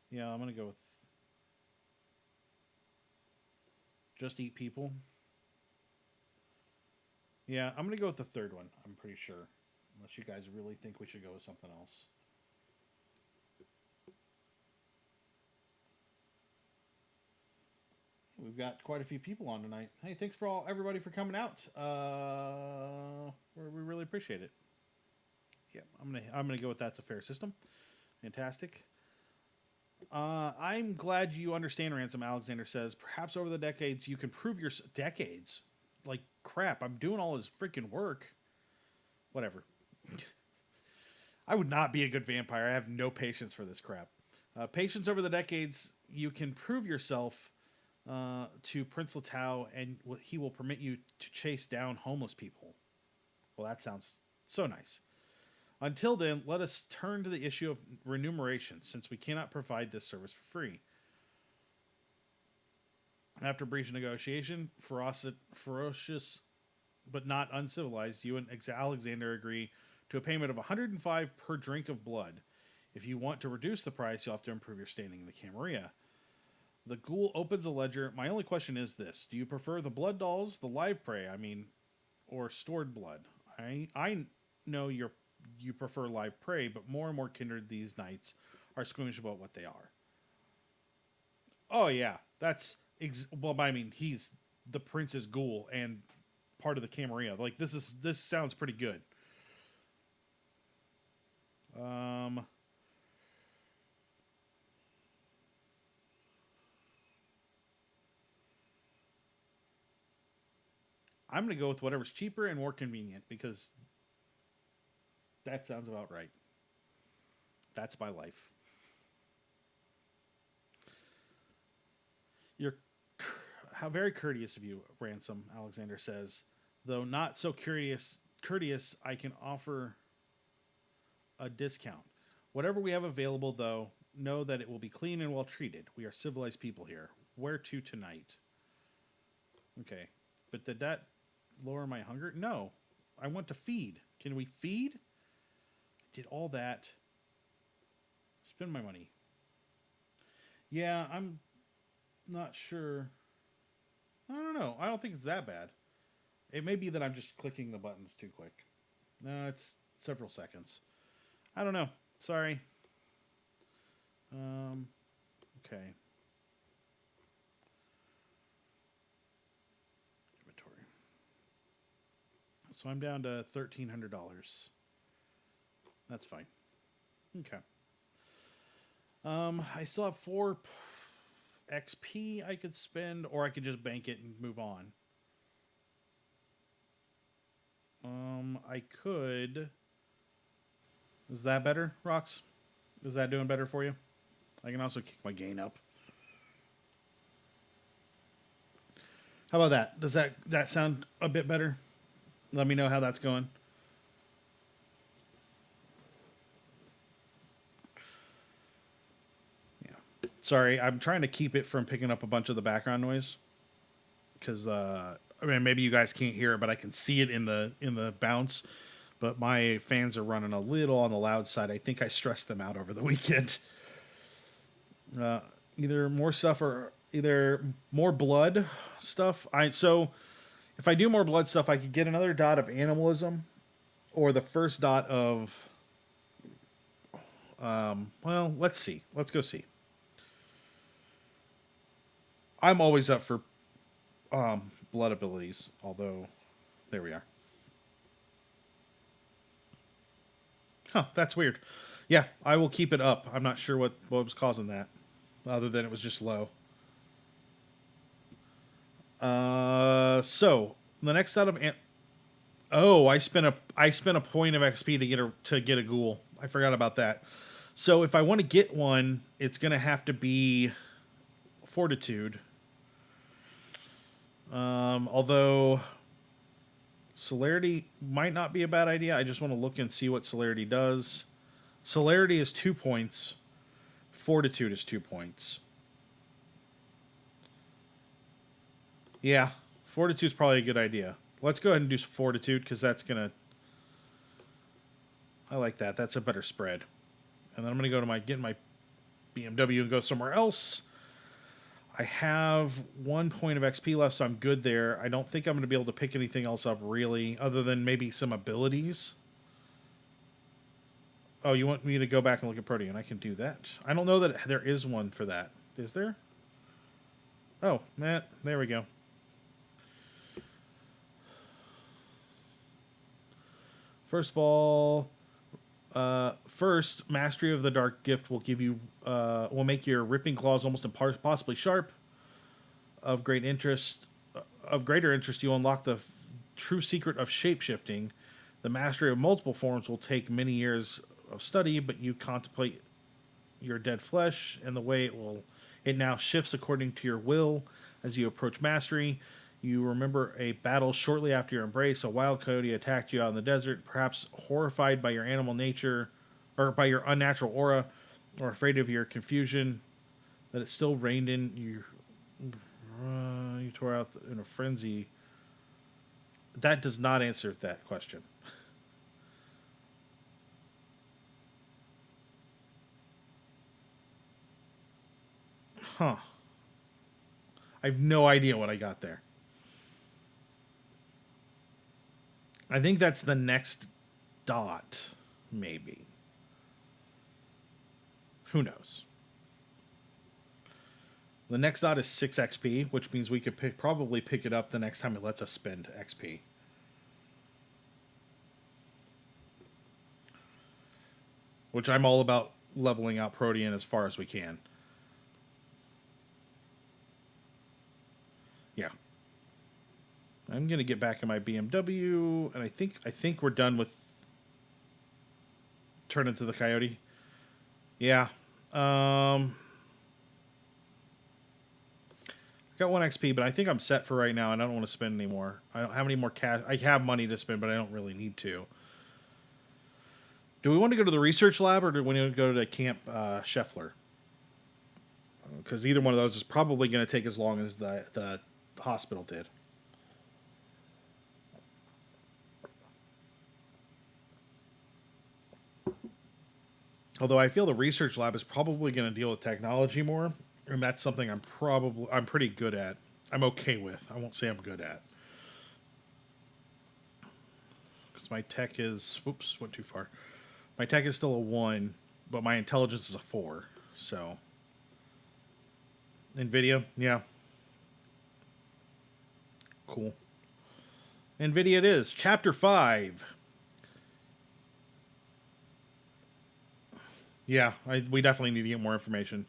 Yeah, I'm gonna go with just eat people. Yeah, I'm gonna go with the third one. I'm pretty sure, unless you guys really think we should go with something else. We've got quite a few people on tonight. Hey, thanks for everybody for coming out. We really appreciate it. Yeah, I'm gonna go with that's a fair system. Fantastic. I'm glad you understand, Ransom, Alexander says. Perhaps over the decades you can prove your decades. Like crap, I'm doing all his freaking work. Whatever. I would not be a good vampire. I have no patience for this crap. Patience over the decades, you can prove yourself to Prince Latal, and he will permit you to chase down homeless people. Well, that sounds so nice. Until then, let us turn to the issue of remuneration, since we cannot provide this service for free. After brief negotiation, ferocious but not uncivilized, you and Alexander agree to a payment of 105 per drink of blood. If you want to reduce the price, you'll have to improve your standing in the Camarilla. The ghoul opens a ledger. My only question is this. Do you prefer the blood dolls, the live prey, or stored blood? I know you prefer live prey, but more and more kindred these nights are squeamish about what they are. Oh, yeah. That's... he's the prince's ghoul and part of the Camarilla. Like, this sounds pretty good. I'm going to go with whatever's cheaper and more convenient, because that sounds about right. That's my life. How very courteous of you, Ransom, Alexander says. Though not so courteous, I can offer a discount. Whatever we have available, though, know that it will be clean and well treated. We are civilized people here. Where to tonight? Okay. But did that lower my hunger? No. I want to feed. Can we feed? I did all that. Spend my money. Yeah, I'm not sure. I don't know. I don't think it's that bad. It may be that I'm just clicking the buttons too quick. No, it's several seconds. I don't know. Sorry. Okay. Inventory. So I'm down to $1,300. That's fine. Okay. I still have 4 XP I could spend, or I could just bank it and move on. I could... Is that better, Rox? Is that doing better for you? I can also kick my gain up. How about that? Does that sound a bit better? Let me know how that's going. Yeah. Sorry, I'm trying to keep it from picking up a bunch of the background noise. Because, maybe you guys can't hear it, but I can see it in the bounce. But my fans are running a little on the loud side. I think I stressed them out over the weekend. Either more stuff or either more blood stuff. So if I do more blood stuff, I could get another dot of animalism, or the first dot of Well, let's see. Let's go see. I'm always up for blood abilities, although there we are. Huh, that's weird. Yeah, I will keep it up. I'm not sure what was causing that, other than it was just low. So the next out of I spent a point of XP to get a ghoul. I forgot about that. So if I want to get one, it's gonna have to be fortitude. Although celerity might not be a bad idea. I just want to look and see what celerity does. Celerity is 2 points. Fortitude is 2 points. Yeah, fortitude is probably a good idea. Let's go ahead and do fortitude because that's gonna. I like that. That's a better spread. And then I'm gonna go to get my BMW and go somewhere else. I have 1 point of XP left, so I'm good there. I don't think I'm going to be able to pick anything else up, really, other than maybe some abilities. Oh, you want me to go back and look at Protean? I can do that. I don't know that there is one for that. Is there? Oh, Matt, there we go. First of all, Mastery of the Dark Gift will give you, will make your ripping claws almost impossibly sharp. Of greater interest, you unlock the true secret of shapeshifting. The mastery of multiple forms will take many years of study, but you contemplate your dead flesh and the way it now shifts according to your will as you approach mastery. You remember a battle shortly after your embrace. A wild coyote attacked you out in the desert, perhaps horrified by your animal nature or by your unnatural aura, or afraid of your confusion that it still reigned in you. You tore out in a frenzy. That does not answer that question. Huh. I have no idea what I got there. I think that's the next dot, maybe. Who knows? The next dot is 6 XP, which means we could probably pick it up the next time it lets us spend XP. Which I'm all about leveling out Protean as far as we can. Yeah. I'm going to get back in my BMW, and I think we're done with turn into the coyote. Yeah. Got 1 XP, but I think I'm set for right now, and I don't want to spend any more. I don't have any more cash. I have money to spend, but I don't really need to. Do we want to go to the research lab, or do we want to go to Camp Scheffler? Because either one of those is probably going to take as long as the hospital did. Although I feel the research lab is probably going to deal with technology more. And that's something I'm pretty good at. I'm okay with. I won't say I'm good at. Because my tech is... Whoops, went too far. My tech is still a 1, but my intelligence is a 4. So... Invidia, yeah. Cool. Invidia it is. Chapter 5. Yeah, we definitely need to get more information.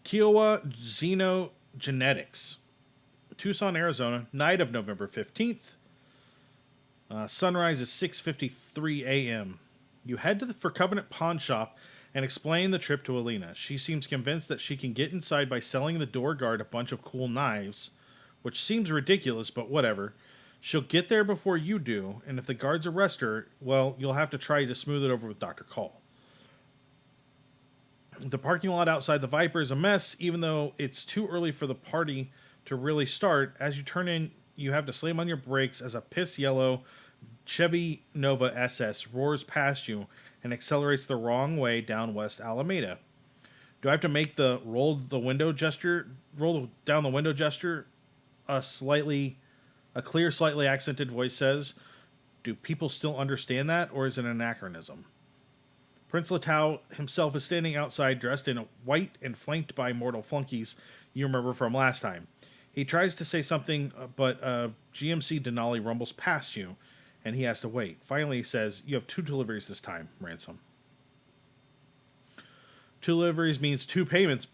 Kiowa Xenogenetics, Tucson, Arizona, night of November 15th. Sunrise is 6:53 a.m. You head to the For Covenant pawn shop and explain the trip to Alina. She seems convinced that she can get inside by selling the door guard a bunch of cool knives, which seems ridiculous, but whatever. She'll get there before you do, and if the guards arrest her, well, you'll have to try to smooth it over with Dr. Caul. The parking lot outside the Viper is a mess, even though it's too early for the party to really start. As you turn in, you have to slam on your brakes as a piss yellow Chevy Nova SS roars past you and accelerates the wrong way down West Alameda. Do I have to make the roll down the window gesture? A clear, slightly accented voice says, "Do people still understand that, or is it an anachronism?" Prince Latau himself is standing outside dressed in white and flanked by mortal flunkies you remember from last time. He tries to say something, but GMC Denali rumbles past you, and he has to wait. Finally, he says, "You have 2 deliveries this time, Ransom." 2 deliveries means 2 payments.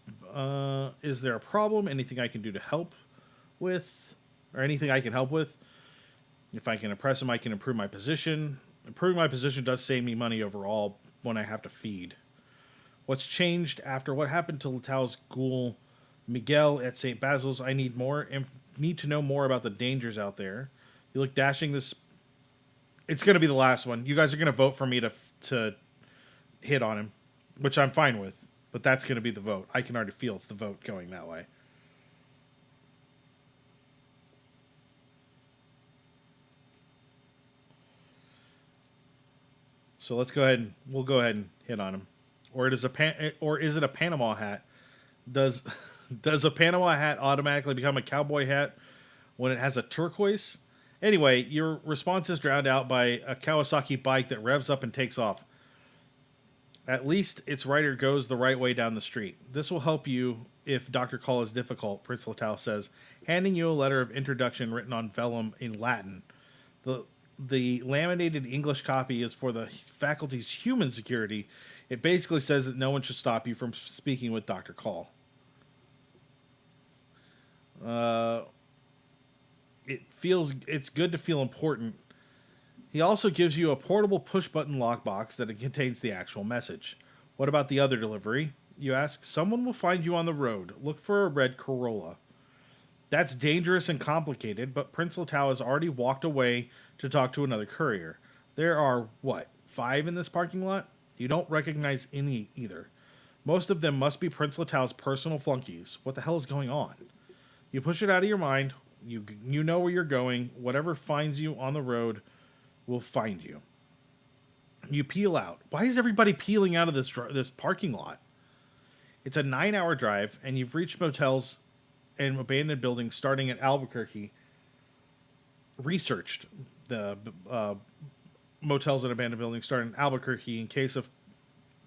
Is there a problem? Anything I can do to help with? Or anything I can help with? If I can impress him, I can improve my position. Improving my position does save me money overall when I have to feed. What's changed after what happened to Latau's ghoul Miguel at St. Basil's? I need to know more about the dangers out there. You look dashing. This, it's going to be the last one. You guys are going to vote for me to hit on him, which I'm fine with. But that's going to be the vote. I can already feel the vote going that way. So we'll go ahead and hit on him. Or is it a Panama hat? Does a Panama hat automatically become a cowboy hat when it has a turquoise? Anyway, your response is drowned out by a Kawasaki bike that revs up and takes off. At least its rider goes the right way down the street. This will help you if Dr. Caul is difficult, Prince Latau says, handing you a letter of introduction written on vellum in Latin. The laminated English copy is for the faculty's human security. It basically says that no one should stop you from speaking with Dr. Caul. It's good to feel important. He also gives you a portable push-button lockbox that contains the actual message. What about the other delivery? You ask. Someone will find you on the road. Look for a red Corolla. That's dangerous and complicated, but Prince Latau has already walked away to talk to another courier. There are, 5 in this parking lot? You don't recognize any either. Most of them must be Prince Latau's personal flunkies. What the hell is going on? You push it out of your mind. You know where you're going. Whatever finds you on the road will find you. You peel out. Why is everybody peeling out of this parking lot? It's a 9-hour drive, and you've reached motels and abandoned buildings starting at Albuquerque. Researched the motels and abandoned buildings starting in Albuquerque in case of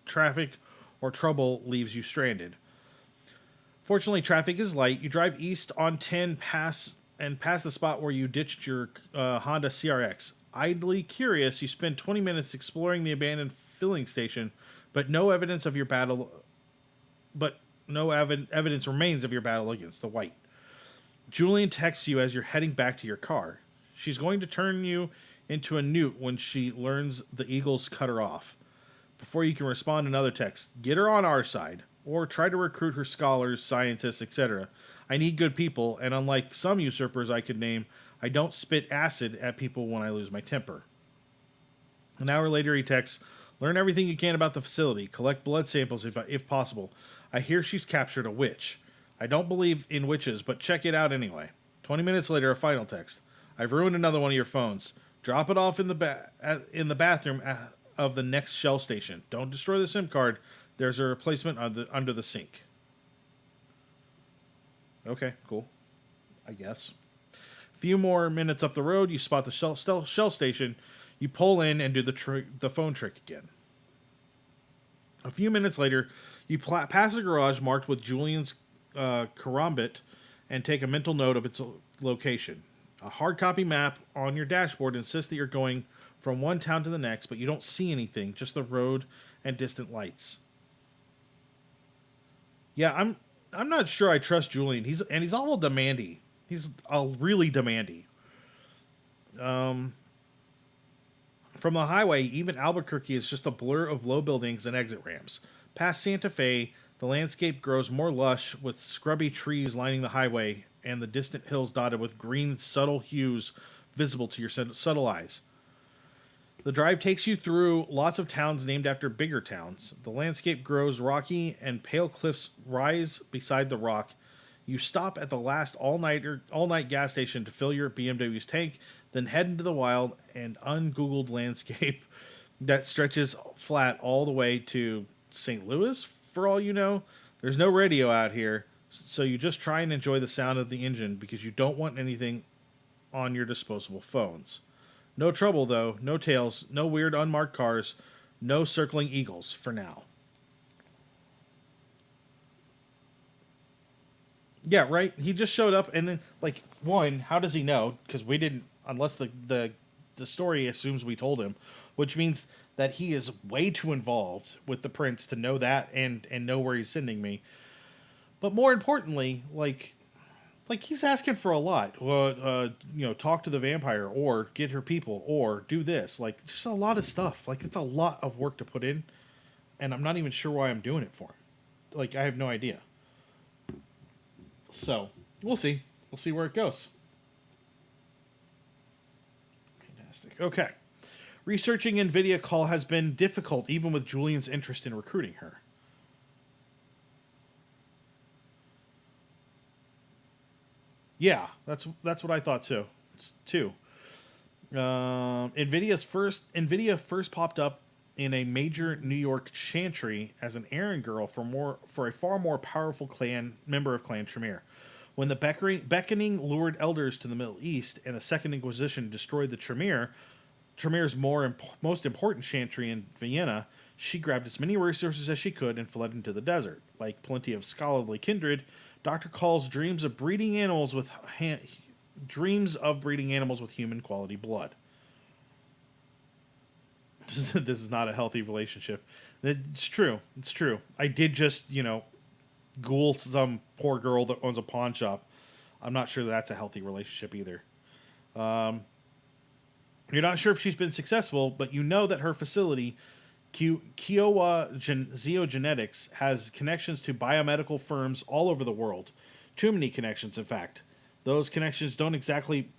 traffic or trouble leaves you stranded. Fortunately, traffic is light. You drive east on 10 past the spot where you ditched your Honda CRX. Idly curious, you spend 20 minutes exploring the abandoned filling station, but no evidence remains of your battle against the White. Julian texts you as you're heading back to your car. She's going to turn you into a newt when she learns the Eagles cut her off. Before you can respond, another text. Get her on our side, or try to recruit her scholars, scientists, etc. I need good people, and unlike some usurpers I could name, I don't spit acid at people when I lose my temper. An hour later, he texts, learn everything you can about the facility. Collect blood samples if possible. I hear she's captured a witch. I don't believe in witches, but check it out anyway. 20 minutes later, a final text. I've ruined another one of your phones. Drop it off in the bathroom of the next Shell station. Don't destroy the SIM card. There's a replacement under the sink. Okay, cool. I guess. A few more minutes up the road, you spot the Shell station. You pull in and do the phone trick again. A few minutes later, you pass a garage marked with Julian's karambit and take a mental note of its location. A hard copy map on your dashboard insists that you're going from one town to the next, but you don't see anything, just the road and distant lights. Yeah, I'm not sure I trust Julian. He's all demandy. He's really demandy. From the highway, even Albuquerque is just a blur of low buildings and exit ramps. Past Santa Fe, the landscape grows more lush with scrubby trees lining the highway and the distant hills dotted with green, subtle hues visible to your subtle eyes. The drive takes you through lots of towns named after bigger towns. The landscape grows rocky and pale cliffs rise beside the rock. You stop at the last all-night gas station to fill your BMW's tank, then head into the wild and ungoogled landscape that stretches flat all the way to St. Louis, for all you know. There's no radio out here, so you just try and enjoy the sound of the engine because you don't want anything on your disposable phones. No trouble, though. No tails. No weird unmarked cars. No circling eagles for now. Yeah, right. He just showed up, and then like one, how does he know? Because we didn't, unless the story assumes we told him, which means that he is way too involved with the prince to know that and know where he's sending me. But more importantly, like he's asking for a lot. Talk to the vampire, or get her people, or do this. Like just a lot of stuff. Like it's a lot of work to put in, and I'm not even sure why I'm doing it for him. Like I have no idea. So we'll see. We'll see where it goes. Fantastic. Okay. Researching Invidia Caul has been difficult, even with Julian's interest in recruiting her. Yeah, that's what I thought too. Invidia first popped up in a major New York chantry as an errand girl for a far more powerful clan member of Clan Tremere. When the beckoning lured elders to the Middle East and the Second Inquisition destroyed the Tremere's most important chantry in Vienna, she grabbed as many resources as she could and fled into the desert. Like plenty of scholarly kindred, Dr. Caul's dreams of breeding animals with human quality blood. This is not a healthy relationship. It's true. It's true. I did just, ghoul some poor girl that owns a pawn shop. I'm not sure that's a healthy relationship either. Um, you're not sure if she's been successful, but you know that her facility, Kiowa Zeogenetics, has connections to biomedical firms all over the world. Too many connections, in fact. Those connections don't exactly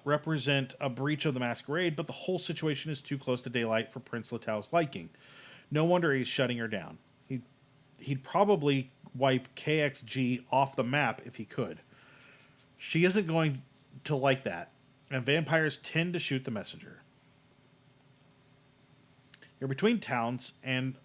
represent a breach of the Masquerade, but the whole situation is too close to daylight for Prince Latau's liking. No wonder he's shutting her down. He'd probably wipe KXG off the map if he could. She isn't going to like that, and vampires tend to shoot the messenger. You're between towns, and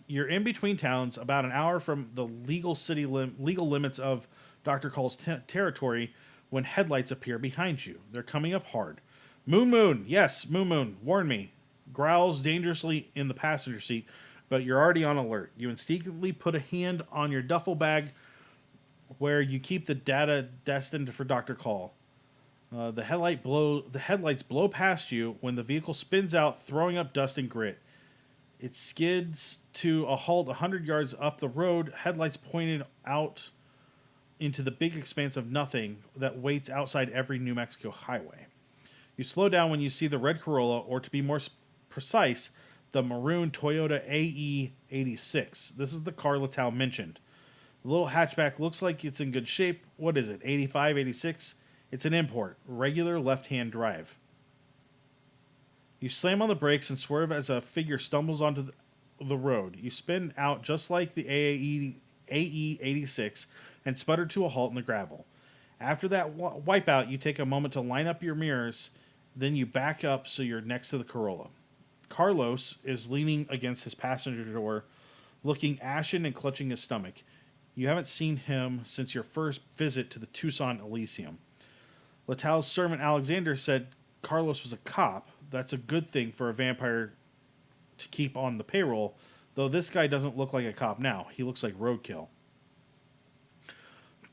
you're in between towns, about an hour from the legal limits of Dr. Caul's territory, when headlights appear behind you. They're coming up hard. Moon, yes, Moon, warn me. Growls dangerously in the passenger seat, but you're already on alert. You instinctively put a hand on your duffel bag where you keep the data destined for Dr. Caul. The headlights blow past you when the vehicle spins out, throwing up dust and grit. It skids to a halt 100 yards up the road, headlights pointed out into the big expanse of nothing that waits outside every New Mexico highway. You slow down when you see the red Corolla, or to be more precise, the maroon Toyota AE86. This is the car Latau mentioned. The little hatchback looks like it's in good shape. What is it, 85, 86? It's an import, regular left-hand drive. You slam on the brakes and swerve as a figure stumbles onto the road. You spin out just like the AE86 and sputter to a halt in the gravel. After that wipeout, you take a moment to line up your mirrors, then you back up so you're next to the Corolla. Carlos is leaning against his passenger door, looking ashen and clutching his stomach. You haven't seen him since your first visit to the Tucson Elysium. Latau's servant Alexander said Carlos was a cop. That's a good thing for a vampire to keep on the payroll, though this guy doesn't look like a cop now. He looks like roadkill.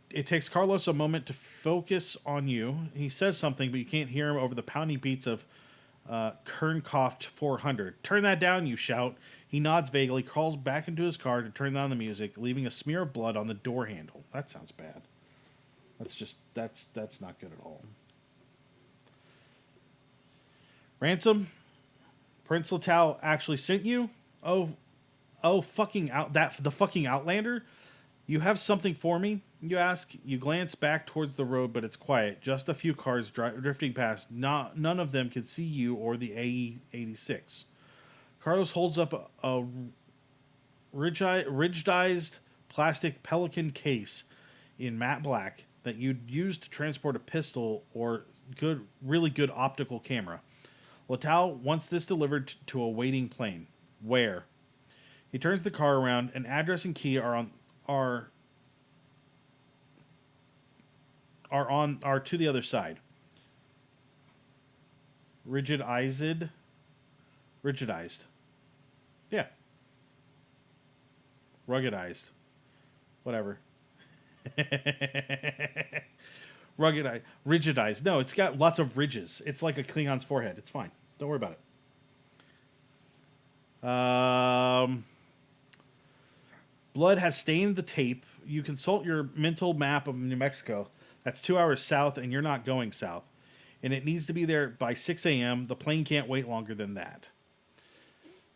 It takes Carlos a moment to focus on you. He says something, but you can't hear him over the pounding beats of Kernkoft 400. Turn that down, you shout. He nods vaguely, crawls back into his car to turn down the music, leaving a smear of blood on the door handle. That sounds bad. That's not good at all. Ransom, Prince Latau actually sent you? The fucking Outlander? You have something for me? You ask. You glance back towards the road, but it's quiet. Just a few cars drifting past. None of them can see you or the AE-86. Carlos holds up a rigidized plastic Pelican case in matte black that you'd use to transport a pistol or really good optical camera. Latau wants this delivered to a waiting plane. Where? He turns the car around. An address and key are to the other side. Rigidized. Ruggedized. Whatever. Ruggedized. Rigidized. No, it's got lots of ridges. It's like a Klingon's forehead. It's fine. Don't worry about it. Blood has stained the tape. You consult your mental map of New Mexico. That's 2 hours south, and you're not going south. And it needs to be there by 6 a.m. The plane can't wait longer than that.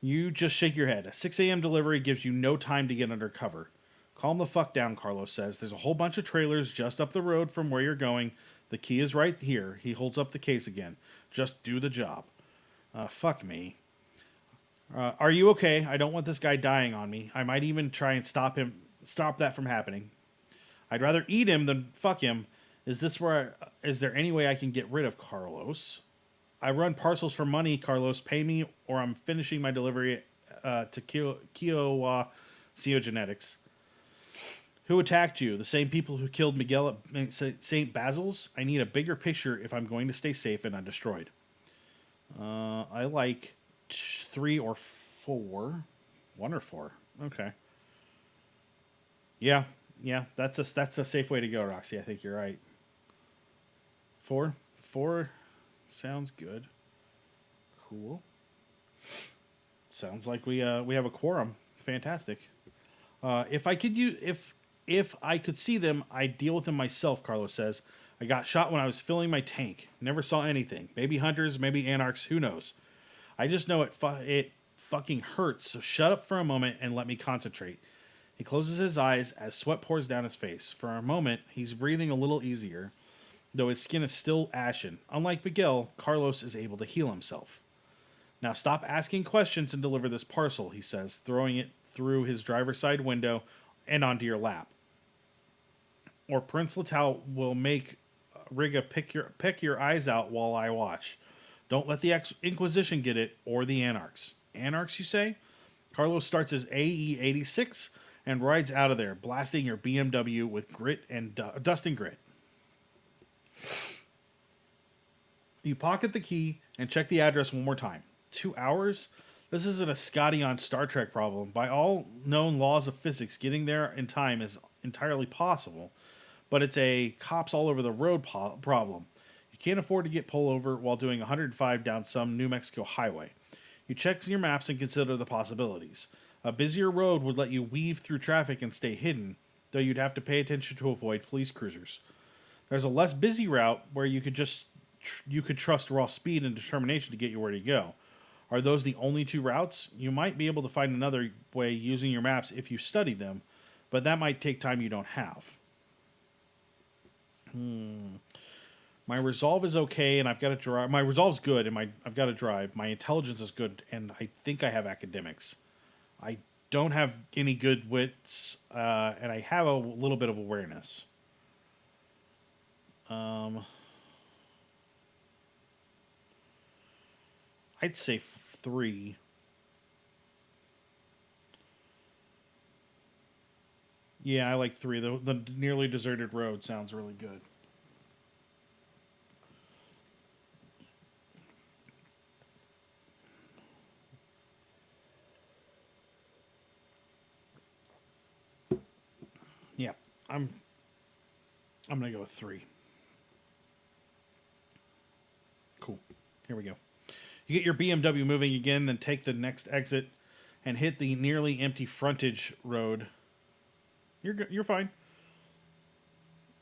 You just shake your head. A 6 a.m. delivery gives you no time to get under cover. Calm the fuck down, Carlos says. There's a whole bunch of trailers just up the road from where you're going. The key is right here. He holds up the case again. Just do the job. Fuck me. Are you okay? I don't want this guy dying on me. I might even try and stop that from happening. I'd rather eat him than fuck him. Is there any way I can get rid of Carlos? I run parcels for money, Carlos. Pay me or I'm finishing my delivery to Kiowa Genetics. Who attacked you? The same people who killed Miguel at St. Basil's? I need a bigger picture if I'm going to stay safe and undestroyed. I like 3 or 4. 1 or 4. Okay. Yeah, that's a safe way to go, Roxy. I think you're right. 4 sounds good. Cool. Sounds like we have a quorum. Fantastic. If I could see them, I'd deal with them myself, Carlos says. I got shot when I was filling my tank. Never saw anything. Maybe hunters, maybe anarchs, who knows? I just know it fucking hurts, so shut up for a moment and let me concentrate. He closes his eyes as sweat pours down his face. For a moment, he's breathing a little easier, though his skin is still ashen. Unlike Miguel, Carlos is able to heal himself. Now stop asking questions and deliver this parcel, he says, throwing it through his driver's side window and onto your lap. Or Prince Latal will make Riga pick your eyes out while I watch. Don't let the Inquisition get it, or the Anarchs. Anarchs, you say? Carlos starts his AE-86 and rides out of there, blasting your BMW with grit and dust and grit. You pocket the key and check the address one more time. 2 hours? This isn't a Scotty on Star Trek problem. By all known laws of physics, getting there in time is entirely possible, but it's a cops all over the road problem. You can't afford to get pulled over while doing 105 down some New Mexico highway. You check your maps and consider the possibilities. A busier road would let you weave through traffic and stay hidden, though you'd have to pay attention to avoid police cruisers. There's a less busy route where you could trust raw speed and determination to get you where to go. Are those the only 2 routes? You might be able to find another way using your maps if you study them, but that might take time you don't have. My resolve is okay, and I've got to drive. My resolve's good, and I've got to drive. My intelligence is good, and I think I have academics. I don't have any good wits, and I have a little bit of awareness. I'd say 3. Yeah, I like 3. The nearly deserted road sounds really good. Yeah, I'm gonna go with 3. Cool. Here we go. You get your BMW moving again, then take the next exit and hit the nearly empty frontage road. You're fine.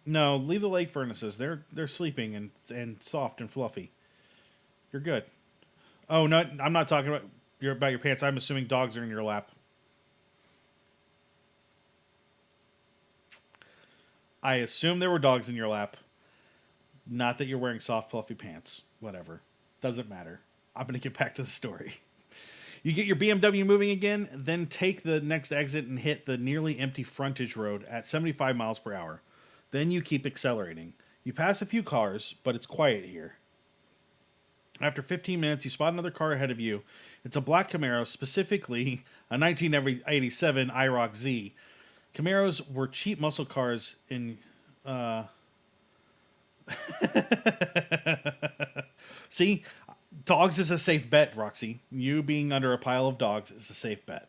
No, leave the lake furnaces. They're sleeping and soft and fluffy. You're good. Oh no, I'm not talking about your pants. I'm assuming dogs are in your lap. I assume there were dogs in your lap. Not that you're wearing soft, fluffy pants. Whatever. Doesn't matter. I'm going to get back to the story. You get your BMW moving again, then take the next exit and hit the nearly empty frontage road at 75 miles per hour. Then you keep accelerating. You pass a few cars, but it's quiet here. After 15 minutes, you spot another car ahead of you. It's a black Camaro, specifically a 1987 IROC Z. Camaros were cheap muscle cars in... See? Dogs is a safe bet, Roxy. You being under a pile of dogs is a safe bet.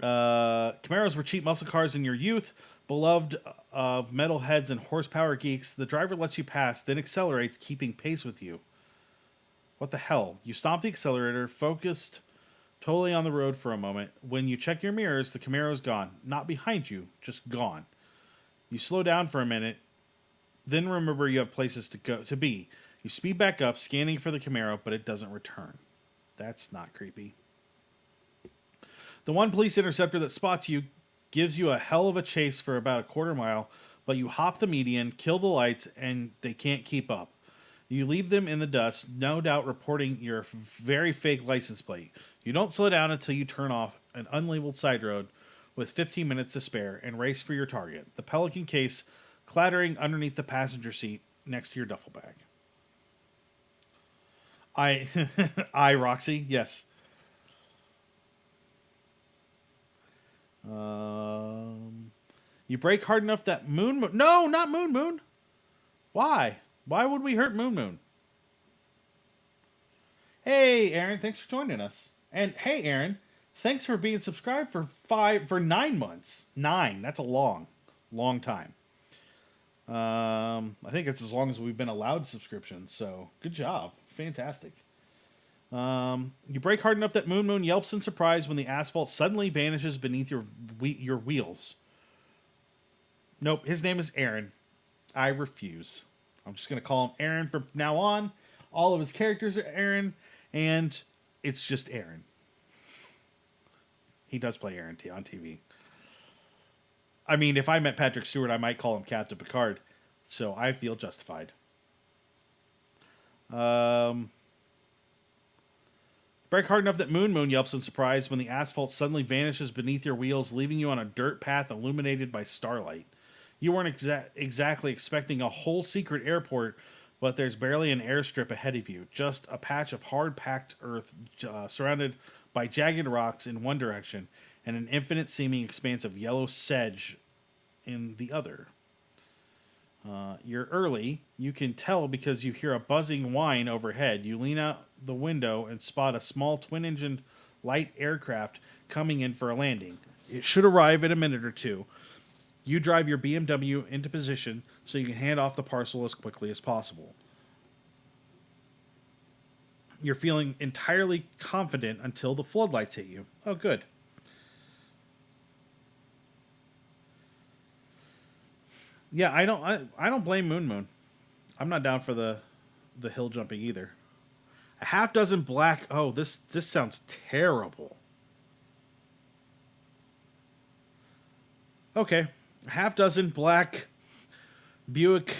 Camaros were cheap muscle cars in your youth, beloved of metal heads and horsepower geeks. The driver lets you pass, then accelerates, keeping pace with you. What the hell? You stomp the accelerator, focused totally on the road for a moment. When you check your mirrors, the Camaro's gone. Not behind you, just gone. You slow down for a minute, then remember you have places to be. You speed back up, scanning for the Camaro, but it doesn't return. That's not creepy. The one police interceptor that spots you gives you a hell of a chase for about a quarter mile, but you hop the median, kill the lights, and they can't keep up. You leave them in the dust, no doubt reporting your very fake license plate. You don't slow down until you turn off an unlabeled side road with 15 minutes to spare and race for your target, the Pelican case clattering underneath the passenger seat next to your duffel bag. Roxy, yes. You brake hard enough that Moon. No, not Moon. Why? Why would we hurt Moon? Hey, Aaron, thanks for joining us. And hey, Aaron, thanks for being subscribed for 9 months. 9. That's a long time. I think it's as long as we've been allowed subscriptions. So good job, fantastic. You brake hard enough that Moon yelps in surprise when the asphalt suddenly vanishes beneath your wheels. Nope, his name is Aaron. I refuse. I'm just going to call him Aaron from now on. All of his characters are Aaron, and it's just Aaron. He does play Aaron on TV. I mean, if I met Patrick Stewart, I might call him Captain Picard, so I feel justified. Brake hard enough that Moon yelps in surprise when the asphalt suddenly vanishes beneath your wheels, leaving you on a dirt path illuminated by starlight. You weren't exactly expecting a whole secret airport, but there's barely an airstrip ahead of you. Just a patch of hard-packed earth surrounded by jagged rocks in one direction and an infinite-seeming expanse of yellow sedge in the other. You're early. You can tell because you hear a buzzing whine overhead. You lean out the window and spot a small twin-engined light aircraft coming in for a landing. It should arrive in a minute or two. You drive your BMW into position so you can hand off the parcel as quickly as possible. You're feeling entirely confident until the floodlights hit you. Oh, good. Yeah, I don't blame Moon. I'm not down for the hill jumping either. A half dozen black. Oh, this sounds terrible. Okay. A half dozen black Buick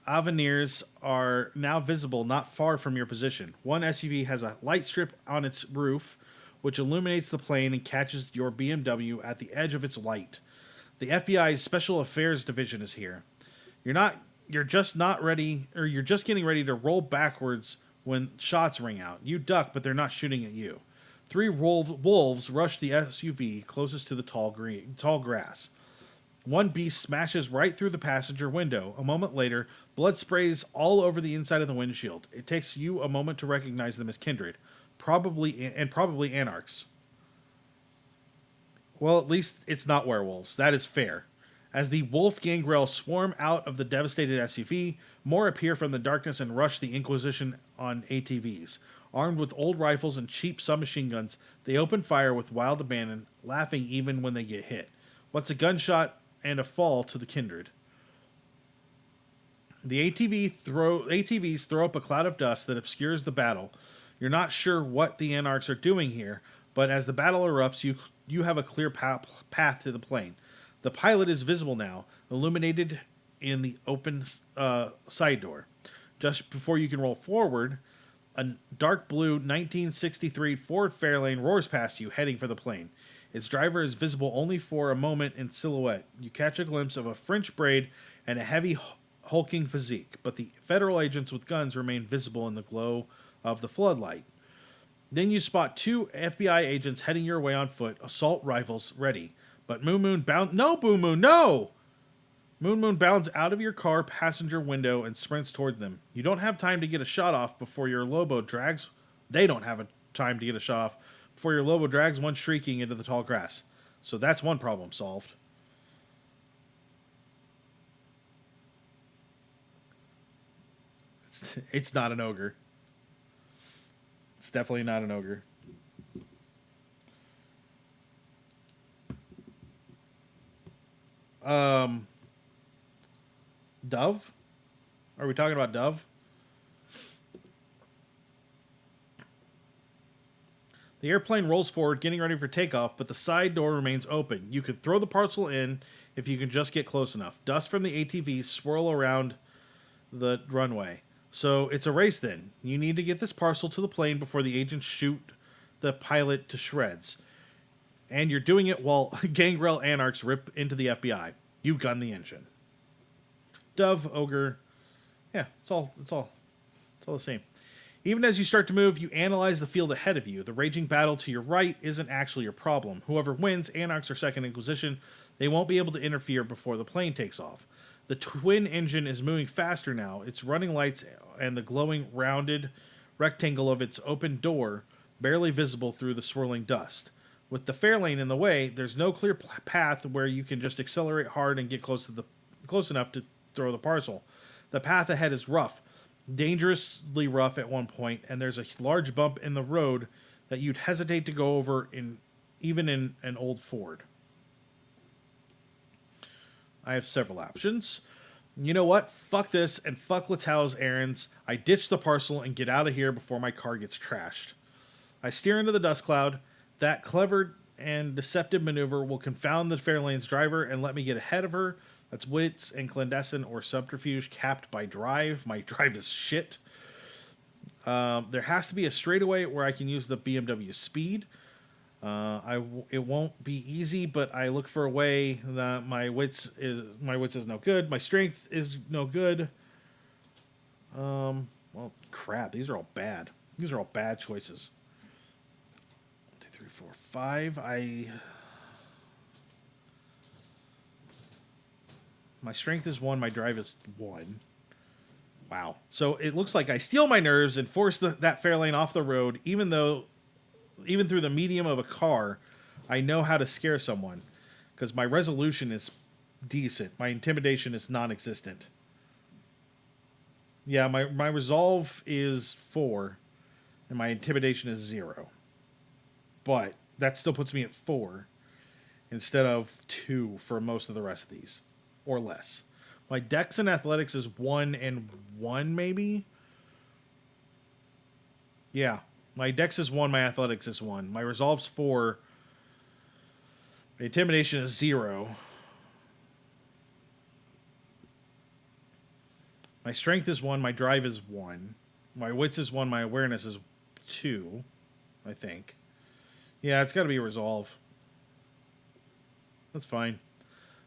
Avenires are now visible not far from your position. One SUV has a light strip on its roof, which illuminates the plane and catches your BMW at the edge of its light. The FBI's Special Affairs Division is here. You're just getting ready to roll backwards when shots ring out. You duck, but they're not shooting at you. 3 wolves rush the SUV closest to the tall grass. One beast smashes right through the passenger window. A moment later, blood sprays all over the inside of the windshield. It takes you a moment to recognize them as kindred, probably anarchs. Well, at least it's not werewolves. That is fair. As the wolf gangrel swarm out of the devastated SUV, more appear from the darkness and rush the Inquisition on ATVs. Armed with old rifles and cheap submachine guns, they open fire with wild abandon, laughing even when they get hit. What's a gunshot and a fall to the kindred? The ATVs throw up a cloud of dust that obscures the battle. You're not sure what the anarchs are doing here, but as the battle erupts, you have a clear path to the plane. The pilot is visible now, illuminated in the open side door. Just before you can roll forward, a dark blue 1963 Ford Fairlane roars past you, heading for the plane. Its driver is visible only for a moment in silhouette. You catch a glimpse of a French braid and a heavy, hulking physique, but the federal agents with guns remain visible in the glow of the floodlight. Then you spot 2 FBI agents heading your way on foot, assault rifles ready. But Moon bounds... No, Boom Moon, no! Moon bounds out of your car passenger window and sprints toward them. You don't have time to get a shot off before your Lobo drags... They don't have time to get a shot off before your Lobo drags one shrieking into the tall grass. So that's one problem solved. It's not an ogre. It's definitely not an ogre. Um, Dove? Are we talking about Dove? The airplane rolls forward, getting ready for takeoff, but the side door remains open. You can throw the parcel in if you can just get close enough. Dust from the ATVs swirl around the runway. So it's a race then. You need to get this parcel to the plane before the agents shoot the pilot to shreds. And you're doing it while Gangrel Anarchs rip into the FBI. You gun the engine. Dove, ogre, yeah, it's all the same. Even as you start to move, you analyze the field ahead of you. The raging battle to your right isn't actually your problem. Whoever wins, Anarchs or Second Inquisition, they won't be able to interfere before the plane takes off. The twin engine is moving faster now. Its running lights and the glowing rounded rectangle of its open door barely visible through the swirling dust. With the fare lane in the way, there's no clear path where you can just accelerate hard and get close enough to throw the parcel. The path ahead is rough, dangerously rough at one point, and there's a large bump in the road that you'd hesitate to go over even in an old Ford. I have several options. You know what? Fuck this and fuck Latau's errands. I ditch the parcel and get out of here before my car gets trashed. I steer into the dust cloud. That clever and deceptive maneuver will confound the Fairlane's driver and let me get ahead of her. That's wits, incandescent, or subterfuge capped by drive. My drive is shit. There has to be a straightaway where I can use the BMW speed. It won't be easy, but I look for a way that my wits is no good. My strength is no good. Well, crap. These are all bad. These are all bad choices. 1, 2, 3, 4, 5. My strength is 1. My drive is 1. Wow. So it looks like I steal my nerves and force that Fairlane off the road, even through the medium of a car, I know how to scare someone. Because my resolution is decent. My intimidation is non-existent. Yeah, my resolve is 4. And my intimidation is 0. But that still puts me at 4. Instead of 2 for most of the rest of these. Or less. My dex and athletics is 1 and 1, maybe? Yeah. My dex is 1, my athletics is 1. My resolve's 4. My intimidation is 0. My strength is 1, my drive is 1. My wits is 1, my awareness is 2, I think. Yeah, it's got to be a resolve. That's fine.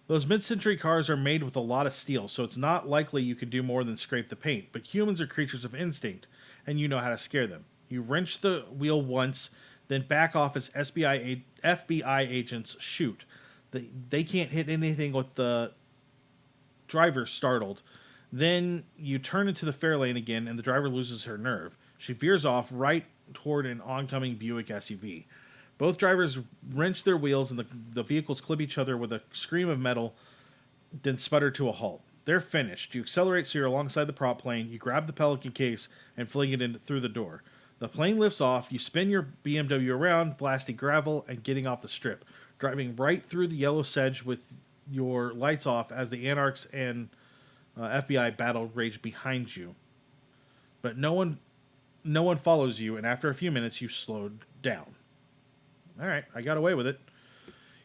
Those mid-century cars are made with a lot of steel, so it's not likely you can do more than scrape the paint. But humans are creatures of instinct, and you know how to scare them. You wrench the wheel once, then back off as FBI agents shoot. They can't hit anything with the driver startled. Then you turn into the fair lane again, and the driver loses her nerve. She veers off right toward an oncoming Buick SUV. Both drivers wrench their wheels, and the vehicles clip each other with a scream of metal, then sputter to a halt. They're finished. You accelerate so you're alongside the prop plane. You grab the Pelican case and fling it in through the door. The plane lifts off. You spin your BMW around, blasting gravel and getting off the strip, driving right through the yellow sedge with your lights off as the Anarchs and FBI battle rage behind you. But no one follows you, and after a few minutes, you slowed down. All right, I got away with it.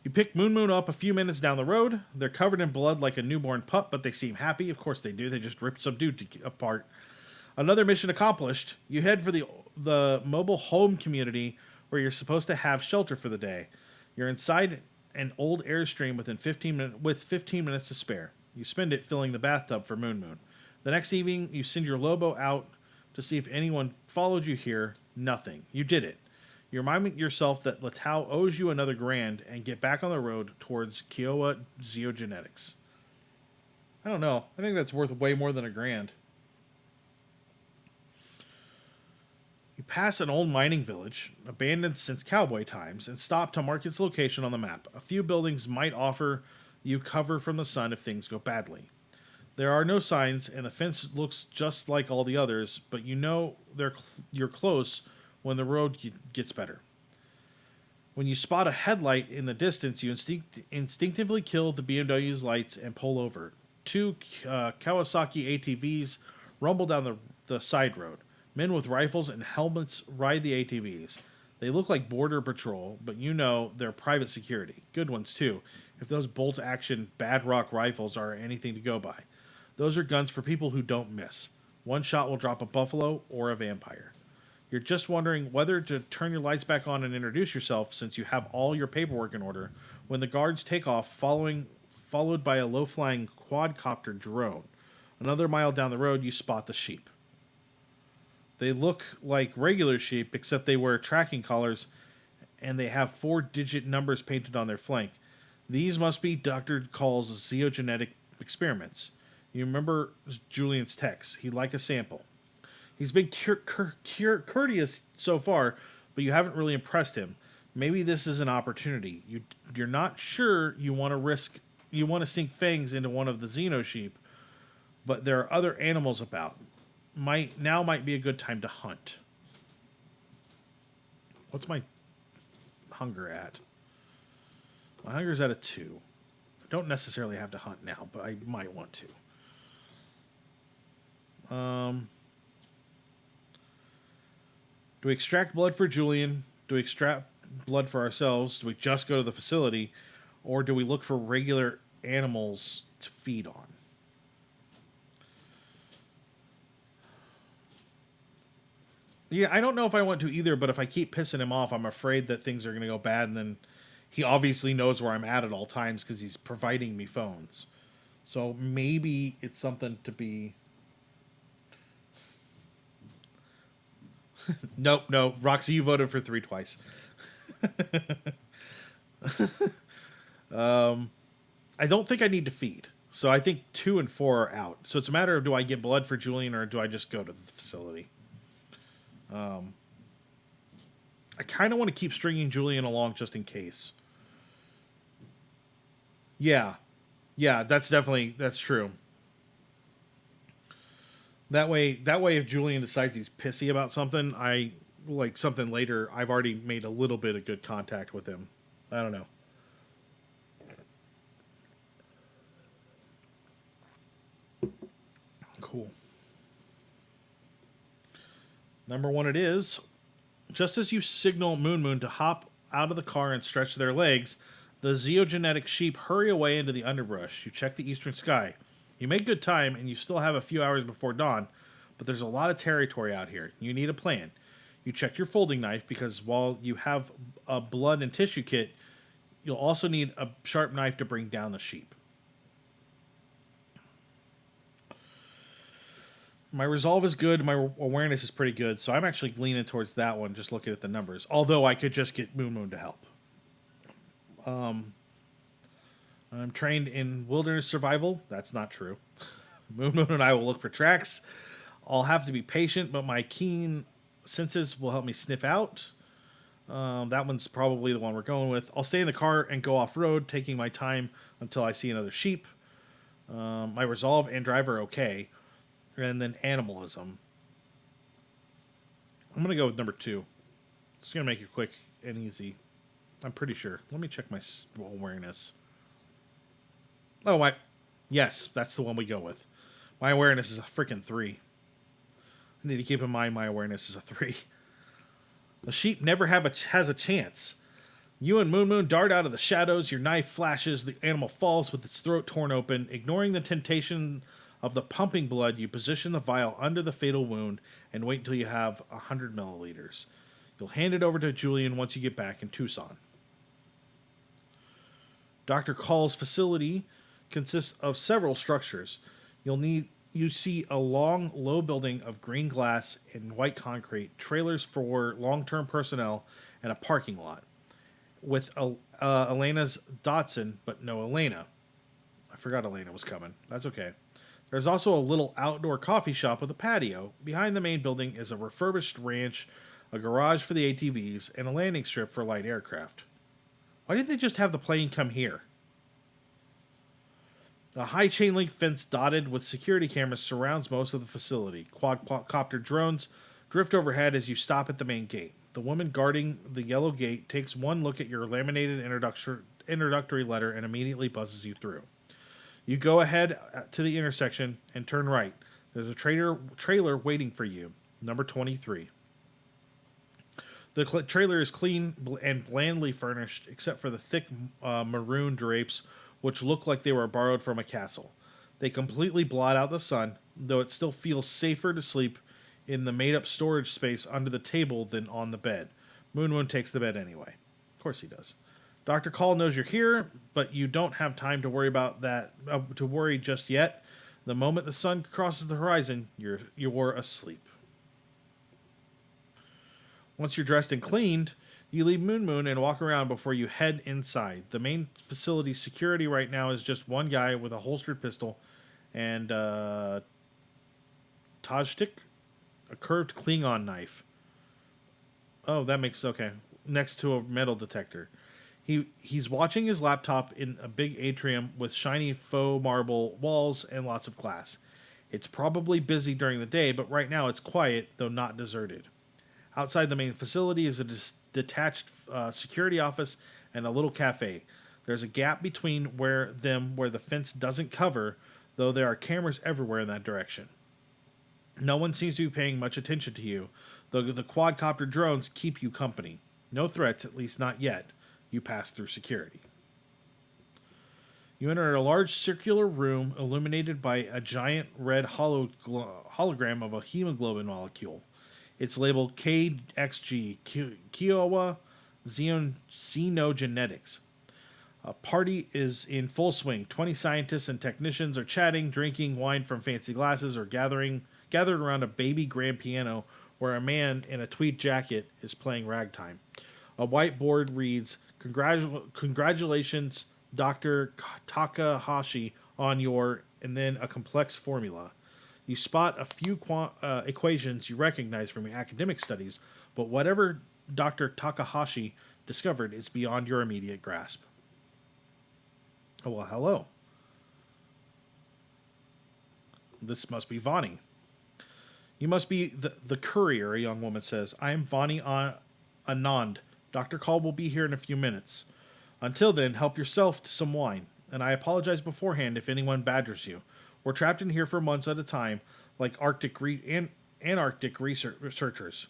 You pick Moon up a few minutes down the road. They're covered in blood like a newborn pup, but they seem happy. Of course they do. They just ripped some dude apart. Another mission accomplished. You head for the mobile home community where you're supposed to have shelter for the day. You're inside an old Airstream with 15 minutes to spare. You spend it filling the bathtub for Moon. The next evening, you send your Lobo out to see if anyone followed you here. Nothing. You did it. You remind yourself that Latau owes you another $1,000 and get back on the road towards Kiowa Geogenetics. I don't know. I think that's worth way more than $1,000. You pass an old mining village, abandoned since cowboy times, and stop to mark its location on the map. A few buildings might offer you cover from the sun if things go badly. There are no signs, and the fence looks just like all the others, but you know you're close when the road gets better. When you spot a headlight in the distance, you instinctively kill the BMW's lights and pull over. Two Kawasaki ATVs rumble down the side road. Men with rifles and helmets ride the ATVs. They look like border patrol, but you know they're private security. Good ones, too, if those bolt-action Bad Rock rifles are anything to go by. Those are guns for people who don't miss. One shot will drop a buffalo or a vampire. You're just wondering whether to turn your lights back on and introduce yourself since you have all your paperwork in order when the guards take off, followed by a low-flying quadcopter drone. Another mile down the road, you spot the sheep. They look like regular sheep, except they wear tracking collars and they have 4-digit numbers painted on their flank. These must be Dr. Caul's zeogenetic experiments. You remember Julian's text. He'd like a sample. He's been courteous so far, but you haven't really impressed him. Maybe this is an opportunity. You're not sure you want to sink fangs into one of the xeno sheep, but there are other animals about. Now might be a good time to hunt. What's my hunger at? My hunger's at a 2. I don't necessarily have to hunt now, but I might want to. Do we extract blood for Julian? Do we extract blood for ourselves? Do we just go to the facility? Or do we look for regular animals to feed on? Yeah, I don't know if I want to either, but if I keep pissing him off, I'm afraid that things are going to go bad, and then he obviously knows where I'm at all times because he's providing me phones. So maybe it's something to be... Nope, no. Roxy, you voted for 3 twice. I don't think I need to feed. So I think 2 and 4 are out. So it's a matter of, do I get blood for Julian or do I just go to the facility? I kind of want to keep stringing Julian along just in case. Yeah, that's true. That way, if Julian decides he's pissy about something, something later, I've already made a little bit of good contact with him. I don't know. Cool. Number 1 it is. Just as you signal Moon to hop out of the car and stretch their legs, the zeogenetic sheep hurry away into the underbrush. You check the eastern sky. You make good time, and you still have a few hours before dawn, but there's a lot of territory out here. You need a plan. You check your folding knife, because while you have a blood and tissue kit, you'll also need a sharp knife to bring down the sheep. My resolve is good. My awareness is pretty good, so I'm actually leaning towards that one, just looking at the numbers. Although I could just get Moon to help. I'm trained in wilderness survival. That's not true. Moon and I will look for tracks. I'll have to be patient, but my keen senses will help me sniff out. That one's probably the one we're going with. I'll stay in the car and go off-road, taking my time until I see another sheep. My resolve and drive are okay. And then animalism. I'm going to go with number 2. It's going to make it quick and easy. I'm pretty sure. Let me check my awareness. Oh, yes, that's the one we go with. My awareness is a freaking 3. I need to keep in mind my awareness is a 3. The sheep never has a chance. You and Moon dart out of the shadows. Your knife flashes. The animal falls with its throat torn open. Ignoring the temptation of the pumping blood, you position the vial under the fatal wound and wait until you have 100 milliliters. You'll hand it over to Julian once you get back in Tucson. Dr. Caul's facility consists of several structures. You see a long, low building of green glass and white concrete, trailers for long-term personnel, and a parking lot. With Elena's Datsun, but no Elena. I forgot Elena was coming. That's okay. There's also a little outdoor coffee shop with a patio. Behind the main building is a refurbished ranch a garage for the ATVs, and a landing strip for light aircraft. Why didn't they just have the plane come here? A high chain link fence dotted with security cameras surrounds most of the facility. Quadcopter drones drift overhead as you stop at the main gate. The woman guarding the yellow gate takes one look at your laminated introductory letter and immediately buzzes you through. You go ahead to the intersection and turn right. There's a trailer waiting for you, number 23. The trailer is clean and blandly furnished, except for the thick maroon drapes, which look like they were borrowed from a castle. They completely blot out the sun, though it still feels safer to sleep in the made-up storage space under the table than on the bed. Moon takes the bed anyway. Of course he does. Dr. Caul knows you're here, but you don't have time to worry about that. To worry just yet. The moment the sun crosses the horizon, you're asleep. Once you're dressed and cleaned, you leave Moon and walk around before you head inside. The main facility security right now is just one guy with a holstered pistol and Tajtik, a curved Klingon knife. Oh, that makes okay. Next to a metal detector. He's watching his laptop in a big atrium with shiny faux marble walls and lots of glass. It's probably busy during the day, but right now it's quiet, though not deserted. Outside the main facility is a detached security office and a little cafe. There's a gap between where the fence doesn't cover, though there are cameras everywhere in that direction. No one seems to be paying much attention to you, though the quadcopter drones keep you company. No threats, at least not yet. You pass through security. You enter a large circular room illuminated by a giant red hologram of a hemoglobin molecule. It's labeled KXG, Kiowa Xenogenetics. A party is in full swing. 20 scientists and technicians are chatting, drinking wine from fancy glasses, or gathered around a baby grand piano where a man in a tweed jacket is playing ragtime. A whiteboard reads, Congratulations, Dr. Takahashi, on your, and then a complex formula. You spot a few equations you recognize from your academic studies, but whatever Dr. Takahashi discovered is beyond your immediate grasp. Oh, well, hello. This must be Vani. You must be the courier, a young woman says. I am Vani Anand. Dr. Caul will be here in a few minutes. Until then, help yourself to some wine. And I apologize beforehand if anyone badgers you. We're trapped in here for months at a time, like Antarctic researchers.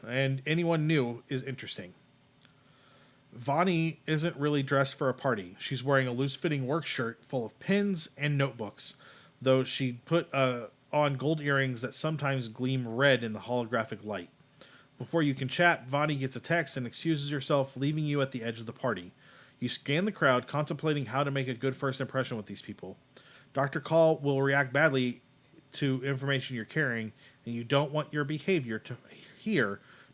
And anyone new is interesting. Vani isn't really dressed for a party. She's wearing a loose-fitting work shirt full of pins and notebooks, though she put on gold earrings that sometimes gleam red in the holographic light. Before you can chat, Vani gets a text and excuses herself, leaving you at the edge of the party. You scan the crowd, contemplating how to make a good first impression with these people. Dr. Caul will react badly to information you're carrying, and you don't want your behavior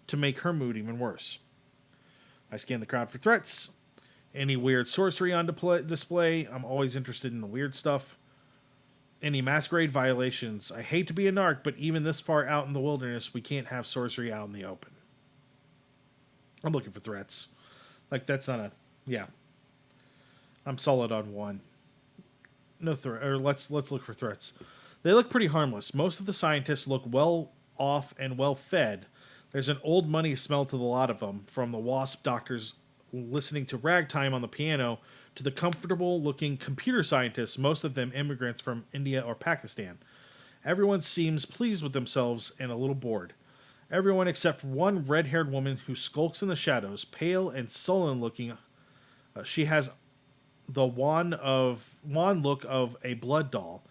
to make her mood even worse. I scan the crowd for threats. Any weird sorcery on display. I'm always interested in the weird stuff. Any masquerade violations. I hate to be a narc, but even this far out in the wilderness, we can't have sorcery out in the open. I'm looking for threats. Like, that's not a... Yeah. I'm solid on one. No threat. Or let's look for threats. They look pretty harmless. Most of the scientists look well off and well fed. There's an old money smell to the lot of them, from the WASP doctors listening to ragtime on the piano to the comfortable-looking computer scientists, most of them immigrants from India or Pakistan. Everyone seems pleased with themselves and a little bored. Everyone except for one red-haired woman who skulks in the shadows, pale and sullen-looking. She has the wan look of a blood doll,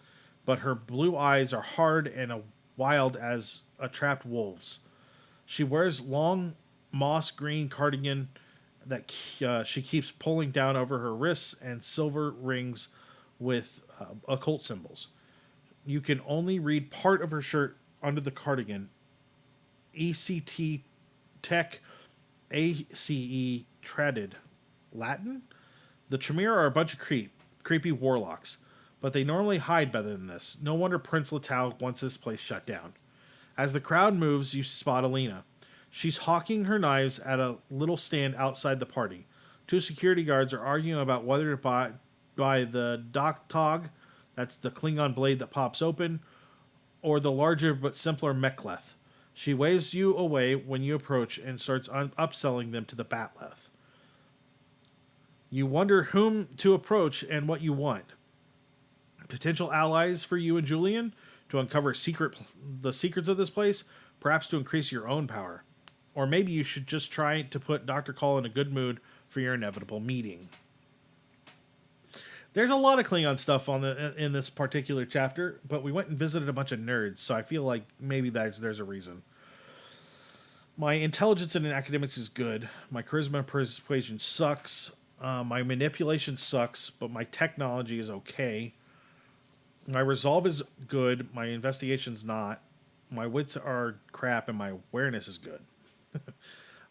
but her blue eyes are hard and wild as a trapped wolf's. She wears long moss green cardigan that she keeps pulling down over her wrists and silver rings with occult symbols. You can only read part of her shirt under the cardigan. ECT Tech ACE Traded. Latin? The Tremere are a bunch of creepy warlocks, but they normally hide better than this. No wonder Prince Letal wants this place shut down. As the crowd moves, you spot Alina. She's hawking her knives at a little stand outside the party. Two security guards are arguing about whether to buy the Doc Tog, that's the Klingon blade that pops open, or the larger but simpler Mek'leth. She waves you away when you approach and starts upselling them to the Batleth. You wonder whom to approach and what you want. Potential allies for you and Julian to uncover the secrets of this place, perhaps to increase your own power. Or maybe you should just try to put Dr. Caul in a good mood for your inevitable meeting. There's a lot of Klingon stuff in this particular chapter, but we went and visited a bunch of nerds, so I feel like maybe there's a reason. My intelligence in academics is good. My charisma and persuasion sucks. My manipulation sucks, but my technology is okay. My resolve is good. My investigation's not. My wits are crap, and my awareness is good.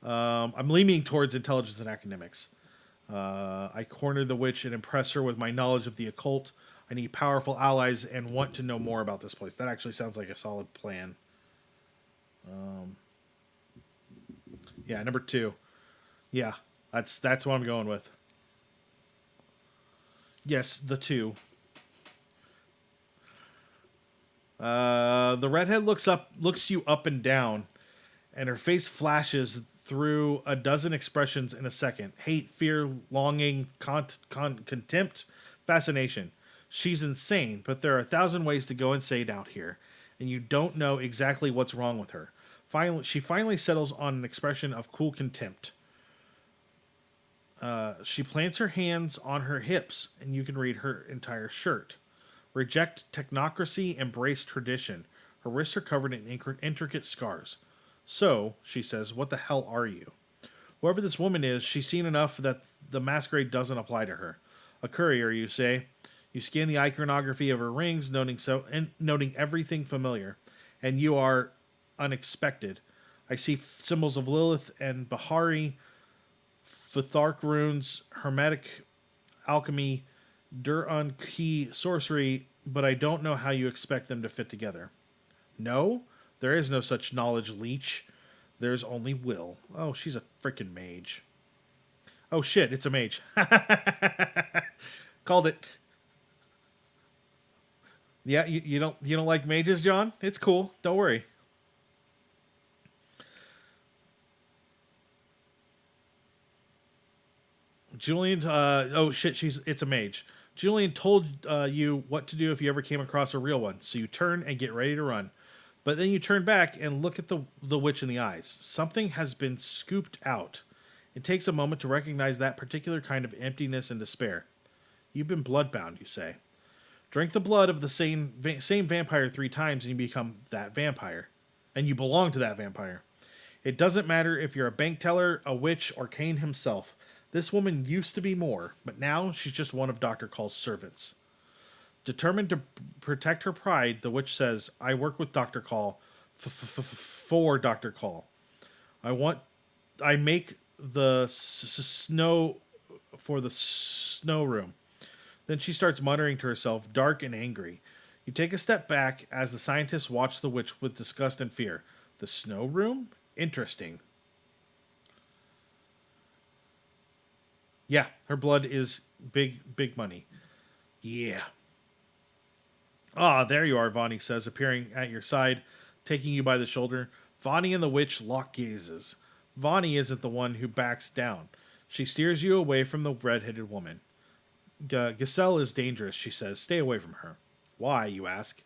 I'm leaning towards intelligence and academics. I corner the witch and impress her with my knowledge of the occult. I need powerful allies and want to know more about this place. That actually sounds like a solid plan. Yeah, number 2. Yeah, that's what I'm going with. Yes, the 2. The redhead looks you up and down, and her face flashes through a dozen expressions in a second: hate, fear, longing, contempt, fascination. She's insane, but there are 1,000 ways to go insane out here, and you don't know exactly what's wrong with her. She finally settles on an expression of cool contempt. She plants her hands on her hips, and you can read her entire shirt. Reject technocracy, embrace tradition. Her wrists are covered in intricate scars. So, she says, what the hell are you? Whoever this woman is, she's seen enough that the masquerade doesn't apply to her. A courier, you say. You scan the iconography of her rings, noting everything familiar. And you are unexpected. I see symbols of Lilith and Bahari, Futhark runes, hermetic alchemy, Dur-Un key sorcery, but I don't know how you expect them to fit together. No? There is no such knowledge leech. There's only will. Oh, she's a freaking mage. Oh shit, it's a mage. Called it. Yeah, you don't like mages, John? It's cool. Don't worry. Julian, oh shit, it's a mage. Julian told you what to do if you ever came across a real one, so you turn and get ready to run. But then you turn back and look at the witch in the eyes. Something has been scooped out. It takes a moment to recognize that particular kind of emptiness and despair. You've been bloodbound, you say. Drink the blood of the same vampire 3 times and you become that vampire. And you belong to that vampire. It doesn't matter if you're a bank teller, a witch, or Cain himself. This woman used to be more, but now she's just one of Dr. Caul's servants. Determined to protect her pride, the witch says, I work with Dr. Caul for Dr. Caul. I make the snow for the snow room. Then she starts muttering to herself, dark and angry. You take a step back as the scientists watch the witch with disgust and fear. The snow room? Interesting. Yeah, her blood is big money. Yeah. Ah, there you are, Vani says, appearing at your side, taking you by the shoulder. Vani and the witch lock gazes. Vani isn't the one who backs down. She steers you away from the red-headed woman. Giselle is dangerous, she says. Stay away from her. Why, you ask?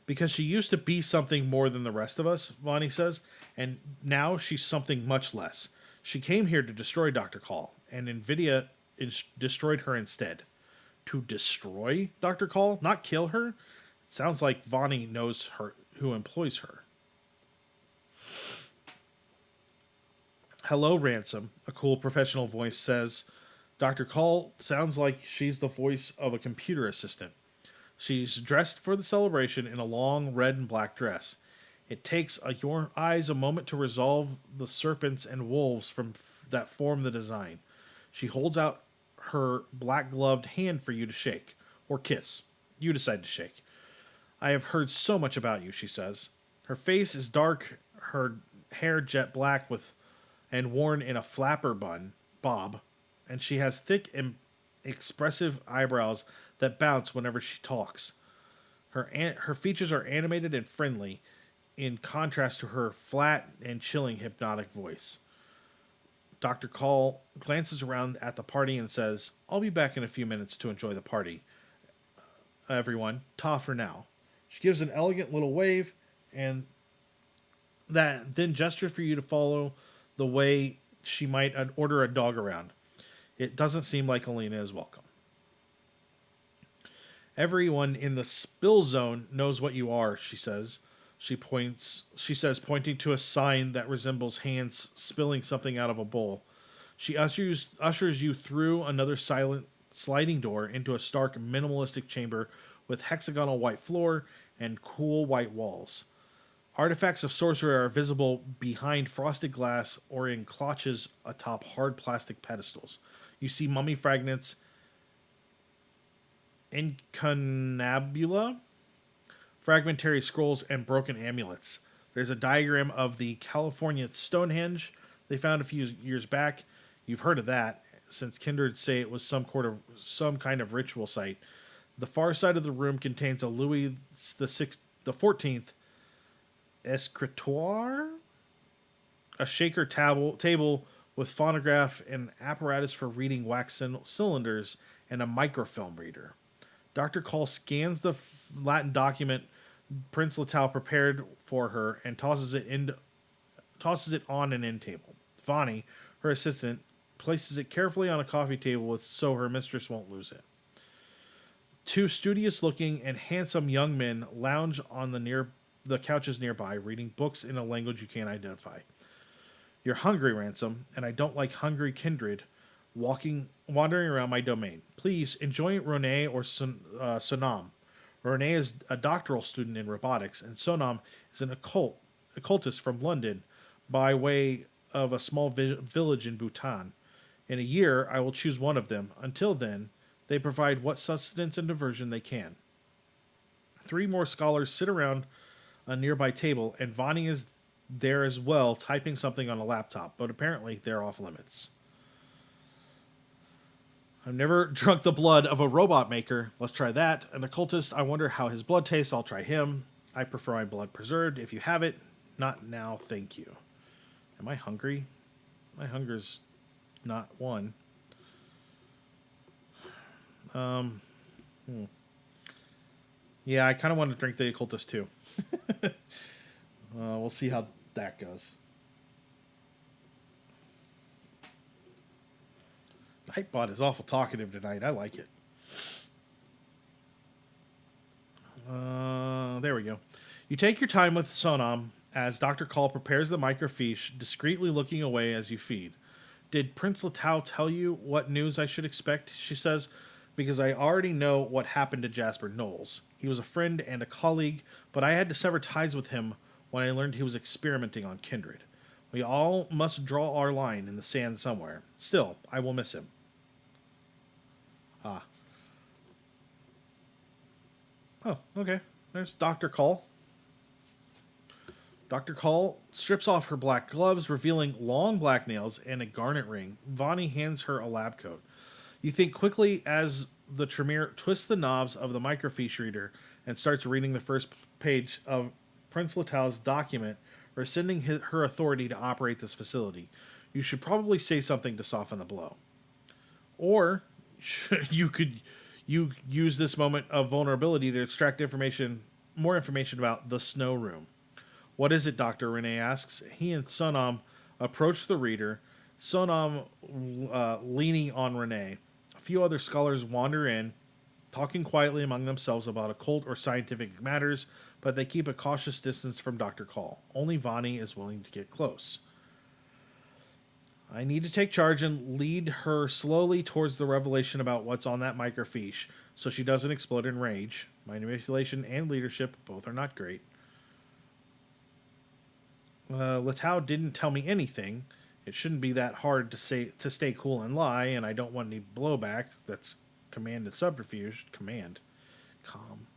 Because she used to be something more than the rest of us, Vani says, and now she's something much less. She came here to destroy Dr. Caul, and Invidia destroyed her instead. To destroy Dr. Caul? Not kill her? It sounds like Vani knows her who employs her. Hello, Ransom, a cool professional voice says. Dr. Caul sounds like she's the voice of a computer assistant. She's dressed for the celebration in a long red and black dress. It takes your eyes a moment to resolve the serpents and wolves that form the design. She holds out her black-gloved hand for you to shake, or kiss. You decide to shake. I have heard so much about you, she says. Her face is dark, her hair jet black with and worn in a flapper bob, and she has thick and expressive eyebrows that bounce whenever she talks. Her features are animated and friendly, in contrast to her flat and chilling hypnotic voice. Dr. Caul glances around at the party and says, "I'll be back in a few minutes to enjoy the party. Everyone, ta for now." She gives an elegant little wave and that then gestures for you to follow the way she might order a dog around. It doesn't seem like Alina is welcome. Everyone in the spill zone knows what you are, she says. She says, pointing to a sign that resembles hands spilling something out of a bowl. She ushers you through another silent sliding door into a stark, minimalistic chamber with hexagonal white floor and cool white walls. Artifacts of sorcery are visible behind frosted glass or in clutches atop hard plastic pedestals. You see mummy fragments, incunabula, fragmentary scrolls, and broken amulets. There's a diagram of the California Stonehenge they found a few years back. You've heard of that, since kindred say it was some kind of ritual site. The far side of the room contains a Louis the 14th escritoire, a shaker table with phonograph and apparatus for reading wax cylinders, and a microfilm reader. Dr. Caul scans the Latin document Prince Latau prepared for her and tosses it on an end table. Vani, her assistant, places it carefully on a coffee table so her mistress won't lose it. Two studious-looking and handsome young men lounge on the couches nearby, reading books in a language you can't identify. "You're hungry, Ransom, and I don't like hungry kindred wandering around my domain. Please enjoy Rene or Sonam. Rene is a doctoral student in robotics, and Sonam is an occultist from London by way of a small village in Bhutan. In a year, I will choose one of them. Until then, they provide what sustenance and diversion they can." Three more scholars sit around a nearby table, and Vani is there as well, typing something on a laptop, but apparently they're off limits. "I've never drunk the blood of a robot maker. Let's try that. An occultist, I wonder how his blood tastes. I'll try him. I prefer my blood preserved. If you have it, not now, thank you." Am I hungry? My hunger's not one. Yeah, I kind of want to drink the occultist too. We'll see how that goes. Hypebot is awful talkative tonight. I like it. There we go. You take your time with Sonam as Dr. Caul prepares the microfiche, discreetly looking away as you feed. "Did Prince Latau tell you what news I should expect?" she says. "Because I already know what happened to Jasper Knowles. He was a friend and a colleague, but I had to sever ties with him when I learned he was experimenting on kindred. We all must draw our line in the sand somewhere. Still, I will miss him." Ah. Oh, okay. There's Dr. Caul. Dr. Caul strips off her black gloves, revealing long black nails and a garnet ring. Vani hands her a lab coat. You think quickly as the Tremere twists the knobs of the microfiche reader and starts reading the first page of Prince Latau's document rescinding her authority to operate this facility. You should probably say something to soften the blow. Or you could use this moment of vulnerability to extract more information about the snow room. "What is it, Doctor?" Rene asks. He and Sonam approach the reader, Sonam leaning on Rene. A few other scholars wander in, talking quietly among themselves about occult or scientific matters, but they keep a cautious distance from Dr. Caul. Only Vani is willing to get close. "I need to take charge and lead her slowly towards the revelation about what's on that microfiche, so she doesn't explode in rage. My manipulation and leadership both are not great. Latau didn't tell me anything. It shouldn't be that hard to stay cool and lie, and I don't want any blowback. That's command and subterfuge. Command. Calm.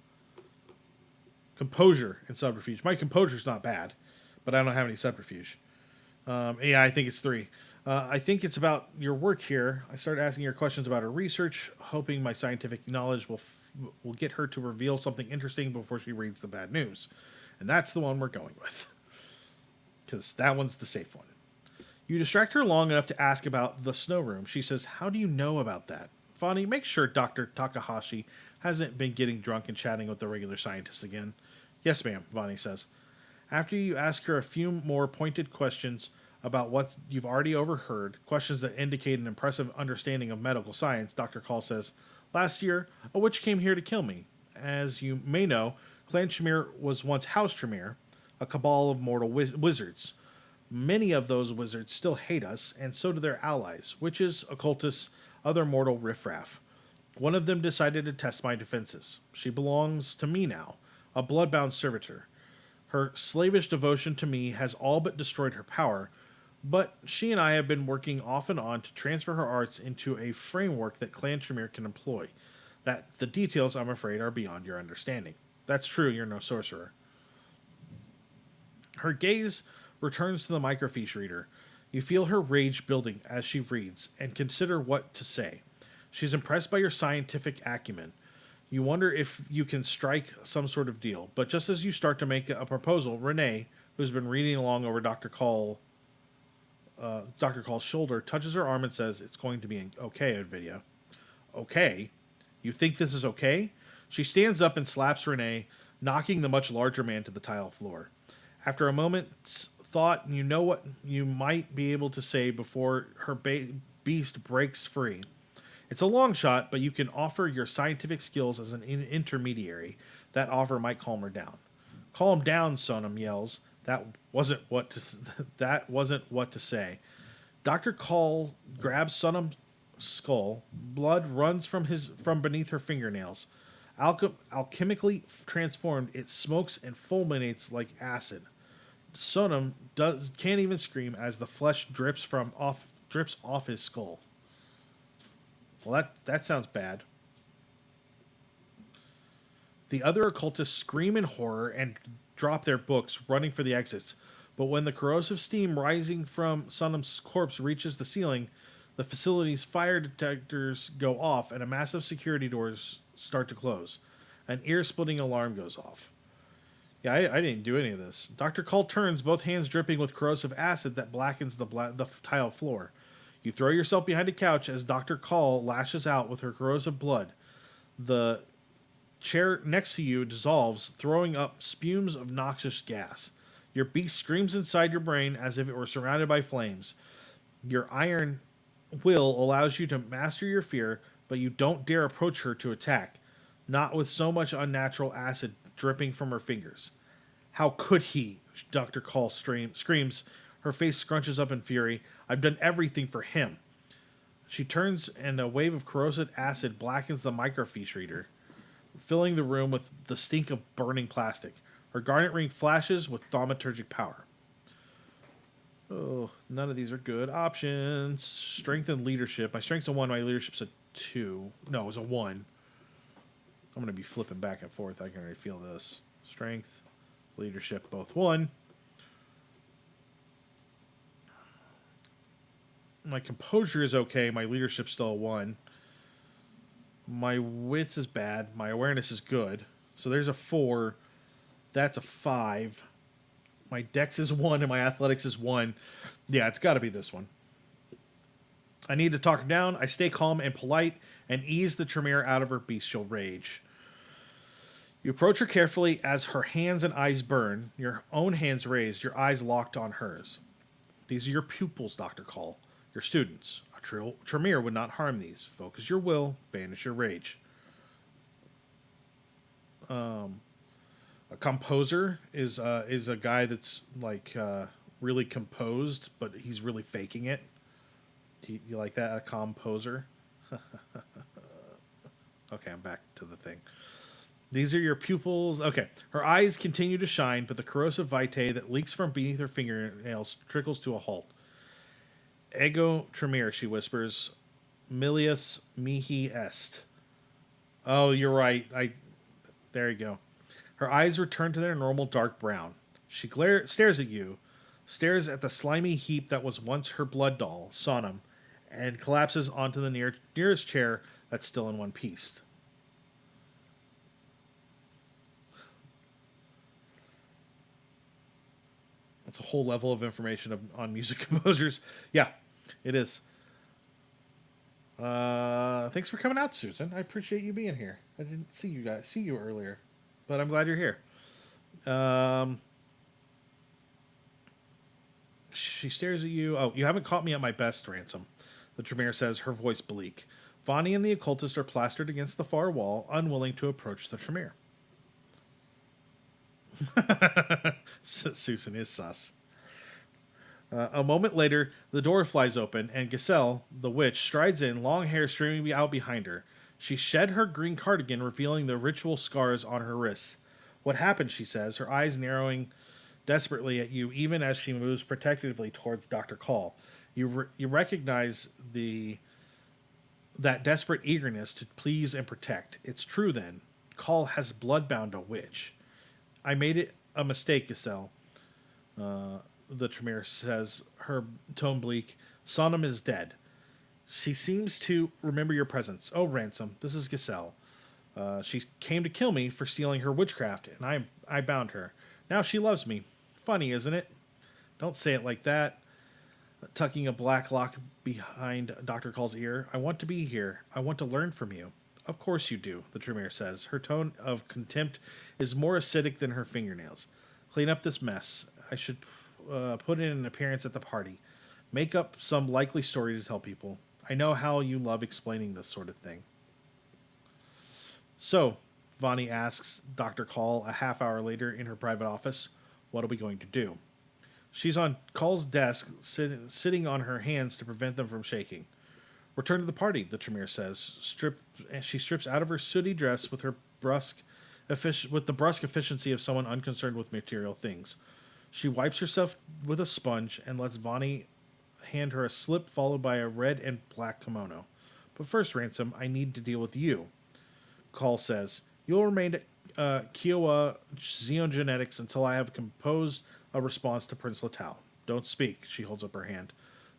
Composure and subterfuge. My composure's not bad, but I don't have any subterfuge. Yeah, I think it's 3. I think it's about your work here. I started asking her questions about her research, hoping my scientific knowledge will get her to reveal something interesting before she reads the bad news. And that's the one we're going with. Because that one's the safe one. You distract her long enough to ask about the snow room. She says, "How do you know about that?" Fonny, make sure Dr. Takahashi hasn't been getting drunk and chatting with the regular scientists again. "Yes, ma'am," Vonnie says. After you ask her a few more pointed questions about what you've already overheard, questions that indicate an impressive understanding of medical science, Dr. Caul says, "Last year, a witch came here to kill me. As you may know, Clan Tremere was once House Tremere, a cabal of mortal wizards. Many of those wizards still hate us, and so do their allies, witches, occultists, other mortal riffraff. One of them decided to test my defenses. She belongs to me now, a bloodbound servitor. Her slavish devotion to me has all but destroyed her power, but she and I have been working off and on to transfer her arts into a framework that Clan Tremere can employ. That the details, I'm afraid, are beyond your understanding. That's true, you're no sorcerer." Her gaze returns to the microfiche reader. You feel her rage building as she reads, and consider what to say. She's impressed by your scientific acumen. You wonder if you can strike some sort of deal, but just as you start to make a proposal, Renee, who's been reading along over Dr. Caul's shoulder, touches her arm and says, "It's going to be okay, Invidia." "Okay? You think this is okay?" She stands up and slaps Renee, knocking the much larger man to the tile floor. After a moment's thought, you know what you might be able to say before her beast breaks free. It's a long shot, but you can offer your scientific skills as an intermediary. That offer might calm her down. "Calm down," Sonam yells. That wasn't what to say. Dr. Caul grabs Sonam's skull. Blood runs from beneath her fingernails. Alchemically transformed, it smokes and fulminates like acid. Sonam can't even scream as the flesh drips off his skull. Well, that sounds bad. The other occultists scream in horror and drop their books, running for the exits. But when the corrosive steam rising from Sonam's corpse reaches the ceiling, the facility's fire detectors go off and a massive security doors start to close. An ear-splitting alarm goes off. Yeah, I didn't do any of this. Dr. Caul turns, both hands dripping with corrosive acid that blackens the tile floor. You throw yourself behind a couch as Dr. Caul lashes out with her corrosive blood. The chair next to you dissolves, throwing up spumes of noxious gas. Your beast screams inside your brain as if it were surrounded by flames. Your iron will allows you to master your fear, but you don't dare approach her to attack, not with so much unnatural acid dripping from her fingers. "How could he?" Dr. Caul screams. Her face scrunches up in fury. "I've done everything for him." She turns and a wave of corrosive acid blackens the microfiche reader, filling the room with the stink of burning plastic. Her garnet ring flashes with thaumaturgic power. Oh, none of these are good options. Strength and leadership. My strength's a 1, my leadership's a 2. No, it was a 1. I'm going to be flipping back and forth. I can already feel this. Strength, leadership, both 1. My composure is okay. My leadership's still a 1. My wits is bad. My awareness is good. So there's a 4. That's a 5. My dex is 1 and my athletics is 1. Yeah, it's got to be this one. I need to talk her down. I stay calm and polite and ease the Tremere out of her bestial rage. You approach her carefully as her hands and eyes burn, your own hands raised, your eyes locked on hers. "These are your pupils, Dr. Caul. Your students. A Tremere would not harm these. Focus your will, banish your rage." A composer is a guy that's like really composed, but he's really faking it. You like that? A composer? Okay, I'm back to the thing. "These are your pupils." Okay. Her eyes continue to shine, but the corrosive vitae that leaks from beneath her fingernails trickles to a halt. "Ego Tremere," she whispers. "Milius mihi est." Oh, you're right. There you go. Her eyes return to their normal dark brown. She stares at you, stares at the slimy heap that was once her blood doll, Sonam, and collapses onto the nearest chair that's still in one piece. That's a whole level of information on music composers. Yeah, it is. Thanks for coming out, Susan. I appreciate you being here. I didn't see you earlier, but I'm glad you're here. Um, she stares at you. Oh, you haven't caught me at my best, Ransom. The Tremere says, her voice bleak. Vonnie and the occultist are plastered against the far wall, unwilling to approach the Tremere. Susan is sus. A moment later, the door flies open, and Giselle, the witch, strides in, long hair streaming out behind her. She shed her green cardigan, revealing the ritual scars on her wrists. What happened, she says, her eyes narrowing desperately at you even as she moves protectively towards Dr. Caul. You recognize that desperate eagerness to please and protect. It's true, then. Caul has bloodbound a witch. I made it a mistake, Giselle. The Tremere says, her tone bleak. Sonam is dead. She seems to remember your presence. Oh, Ransom, this is Giselle. She came to kill me for stealing her witchcraft, and I bound her. Now she loves me. Funny, isn't it? Don't say it like that. Tucking a black lock behind Dr. Caul's ear. I want to be here. I want to learn from you. Of course you do, the Tremere says. Her tone of contempt is more acidic than her fingernails. Clean up this mess. I should put in an appearance at the party. Make up some likely story to tell people. I know how you love explaining this sort of thing. So, Vonnie asks Dr. Caul a half hour later in her private office, what are we going to do? She's on Caul's desk, sitting on her hands to prevent them from shaking. Return to the party, the Tremere says. She strips out of her sooty dress with the brusque efficiency of someone unconcerned with material things. She wipes herself with a sponge and lets Vonnie hand her a slip followed by a red and black kimono. But first, Ransom, I need to deal with you. Caul says, you will remain at Kiowa Xenogenetics until I have composed a response to Prince Latal. Don't speak, she holds up her hand.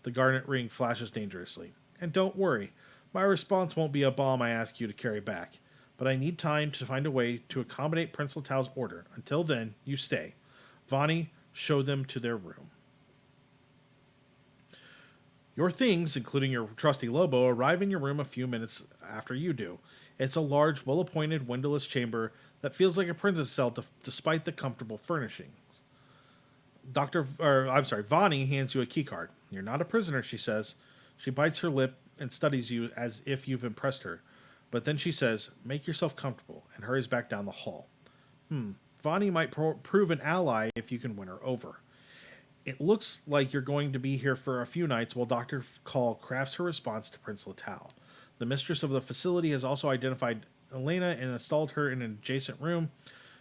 The garnet ring flashes dangerously. And don't worry, my response won't be a bomb I ask you to carry back. But I need time to find a way to accommodate Prince Latal's order. Until then, you stay. Vonnie, show them to their room. Your things, including your trusty Lobo, arrive in your room a few minutes after you do. It's a large, well-appointed, windowless chamber that feels like a prince's cell despite the comfortable furnishings. Vonnie hands you a keycard. You're not a prisoner, she says. She bites her lip and studies you as if you've impressed her. But then she says, make yourself comfortable, and hurries back down the hall. Vonnie might prove an ally if you can win her over. It looks like you're going to be here for a few nights while Dr. Caul crafts her response to Prince Latal. The mistress of the facility has also identified Elena and installed her in an adjacent room.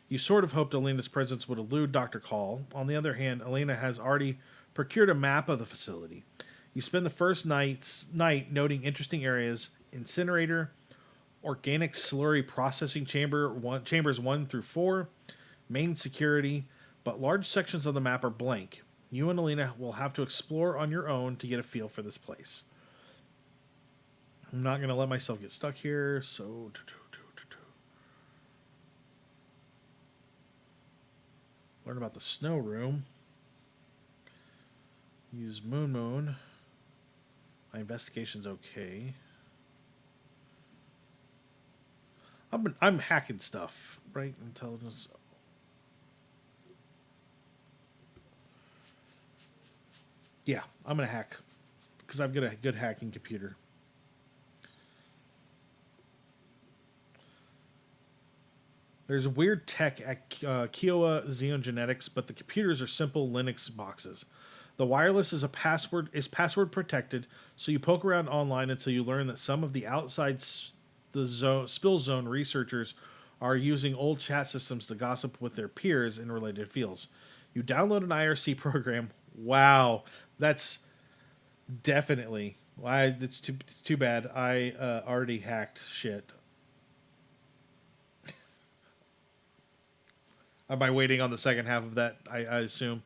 You sort of hoped Elena's presence would elude Dr. Caul. On the other hand, Elena has already procured a map of the facility. You spend the first night noting interesting areas: incinerator, organic slurry processing chambers 1 through 4, main security, but large sections of the map are blank. You and Elena will have to explore on your own to get a feel for this place. I'm not going to let myself get stuck here, so... Learn about the snow room. Use Moon. My investigation's okay. I'm hacking stuff, right? Intelligence. Yeah, I'm gonna hack because I've got a good hacking computer. There's weird tech at Kiowa Xenogenetics, but the computers are simple Linux boxes. The wireless is password protected, so you poke around online until you learn that some of the outside spill zone researchers are using old chat systems to gossip with their peers in related fields. You download an IRC program. Wow, that's definitely why. It's too bad. I already hacked shit. Am I waiting on the second half of that? I assume.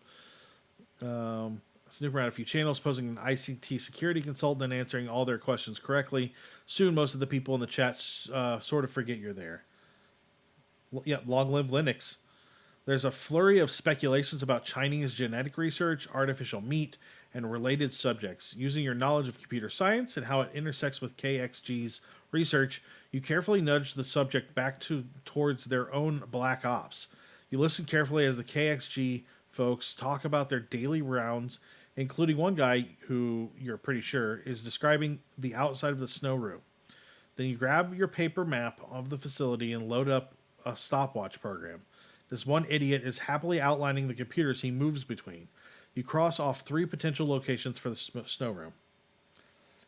Snoop around a few channels, posing an ICT security consultant and answering all their questions correctly. Soon, most of the people in the chat sort of forget you're there. Yeah, long live Linux. There's a flurry of speculations about Chinese genetic research, artificial meat, and related subjects. Using your knowledge of computer science and how it intersects with KXG's research, you carefully nudge the subject back towards their own black ops. You listen carefully as the KXG folks talk about their daily rounds, including one guy who you're pretty sure is describing the outside of the snow room. Then you grab your paper map of the facility and load up a stopwatch program. This one idiot is happily outlining the computers he moves between. You cross off 3 potential locations for the snow room.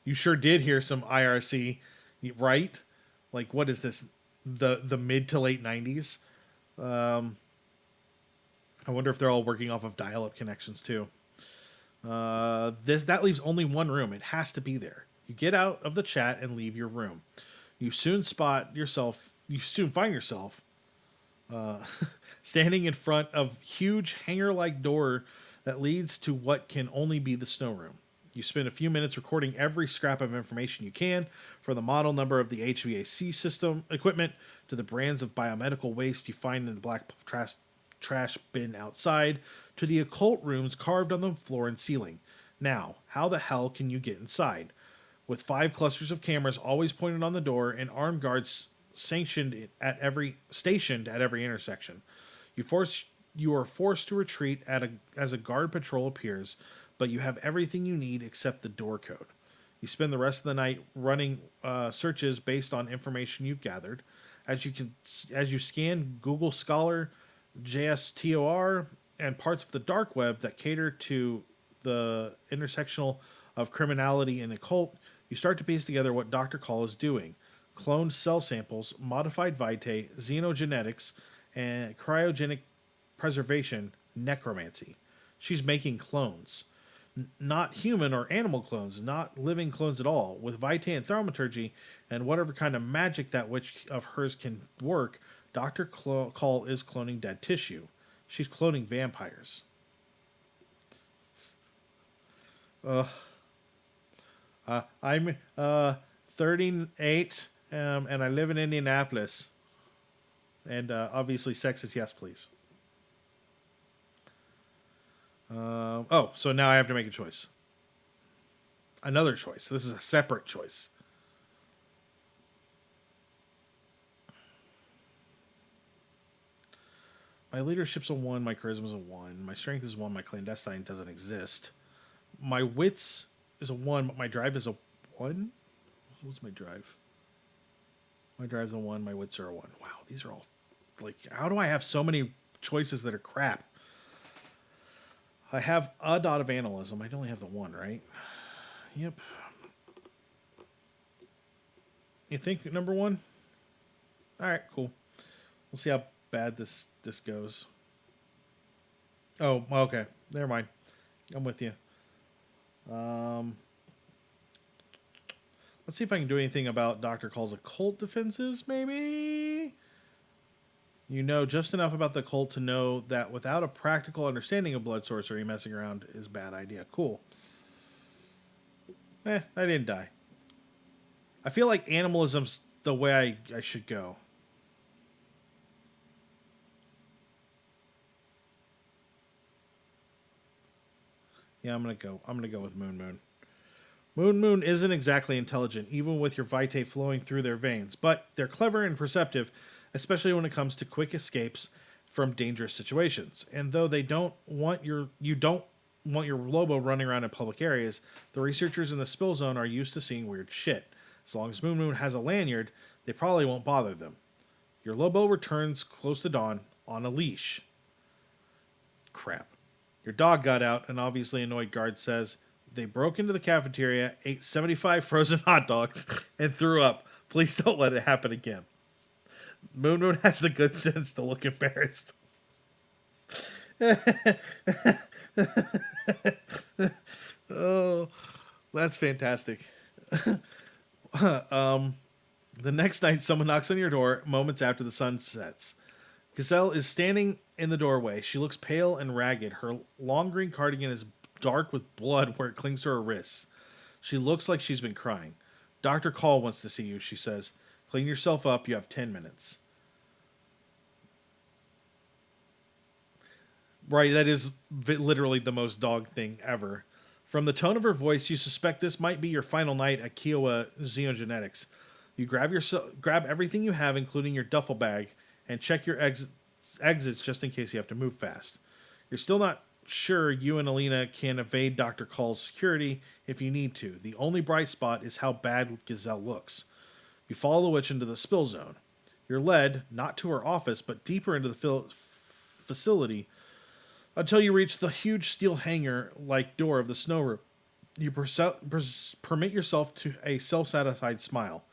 You sure did hear some IRC, right? Like, what is this? The mid to late 90s? I wonder if they're all working off of dial-up connections too. That leaves only one room. It has to be there. You get out of the chat and leave your room. You soon find yourself standing in front of huge hangar-like door that leads to what can only be the snow room. You spend a few minutes recording every scrap of information you can, from the model number of the HVAC system equipment to the brands of biomedical waste you find in the black trash bin outside, to the occult rooms carved on the floor and ceiling. Now, how the hell can you get inside? With 5 clusters of cameras always pointed on the door and armed guards stationed at every intersection, you are forced to retreat as a guard patrol appears, but you have everything you need except the door code. You spend the rest of the night running searches based on information you've gathered. As you scan Google Scholar, JSTOR, and parts of the dark web that cater to the intersectional of criminality and occult, you start to piece together what Dr. Caul is doing. Cloned cell samples, modified vitae, xenogenetics, and cryogenic preservation, necromancy. She's making clones. Not human or animal clones, not living clones at all. With vitae and thaumaturgy and whatever kind of magic that witch of hers can work, Dr. Caul is cloning dead tissue. She's cloning vampires. I'm 38, and I live in Indianapolis. And obviously sex is yes, please. So now I have to make a choice. Another choice. This is a separate choice. My leadership's a 1, my charisma's a 1, my strength is 1, my clandestine doesn't exist. My wits is a 1, but my drive is a 1? What's my drive? My drive's a 1, my wits are a 1. Wow, these are all, like, how do I have so many choices that are crap? I have a dot of analyzm. I only have the 1, right? Yep. You think number 1? All right, cool. We'll see how bad this goes. Oh, okay. Never mind. I'm with you. Let's see if I can do anything about Dr. Caul's occult defenses, maybe? You know just enough about the cult to know that without a practical understanding of blood sorcery, messing around is a bad idea. Cool. I didn't die. I feel like animalism's the way I should go. Yeah, I'm gonna go with Moon. Moon isn't exactly intelligent, even with your vitae flowing through their veins, but they're clever and perceptive, especially when it comes to quick escapes from dangerous situations. And though you don't want your Lobo running around in public areas, the researchers in the spill zone are used to seeing weird shit. As long as Moon has a lanyard, they probably won't bother them. Your Lobo returns close to dawn on a leash. Crap. Your dog got out, an obviously annoyed guard says, they broke into the cafeteria, ate 75 frozen hot dogs, and threw up. Please don't let it happen again. Moon has the good sense to look embarrassed. Oh, that's fantastic. The next night, someone knocks on your door moments after the sun sets. Gazelle is standing in the doorway. She looks pale and ragged. Her long green cardigan is dark with blood where it clings to her wrists. She looks like she's been crying. Dr. Caul wants to see you, she says. Clean yourself up. You have 10 minutes. Right, that is literally the most dog thing ever. From the tone of her voice, you suspect this might be your final night at Kiowa Xenogenetics. You grab everything you have, including your duffel bag, and check your exits just in case you have to move fast. You're still not sure you and Alina can evade Dr. Caul's security if you need to. The only bright spot is how bad Gazelle looks. You follow the witch into the spill zone. You're led, not to her office, but deeper into the facility until you reach the huge steel hangar-like door of the snow room. You permit yourself to a self-satisfied smile.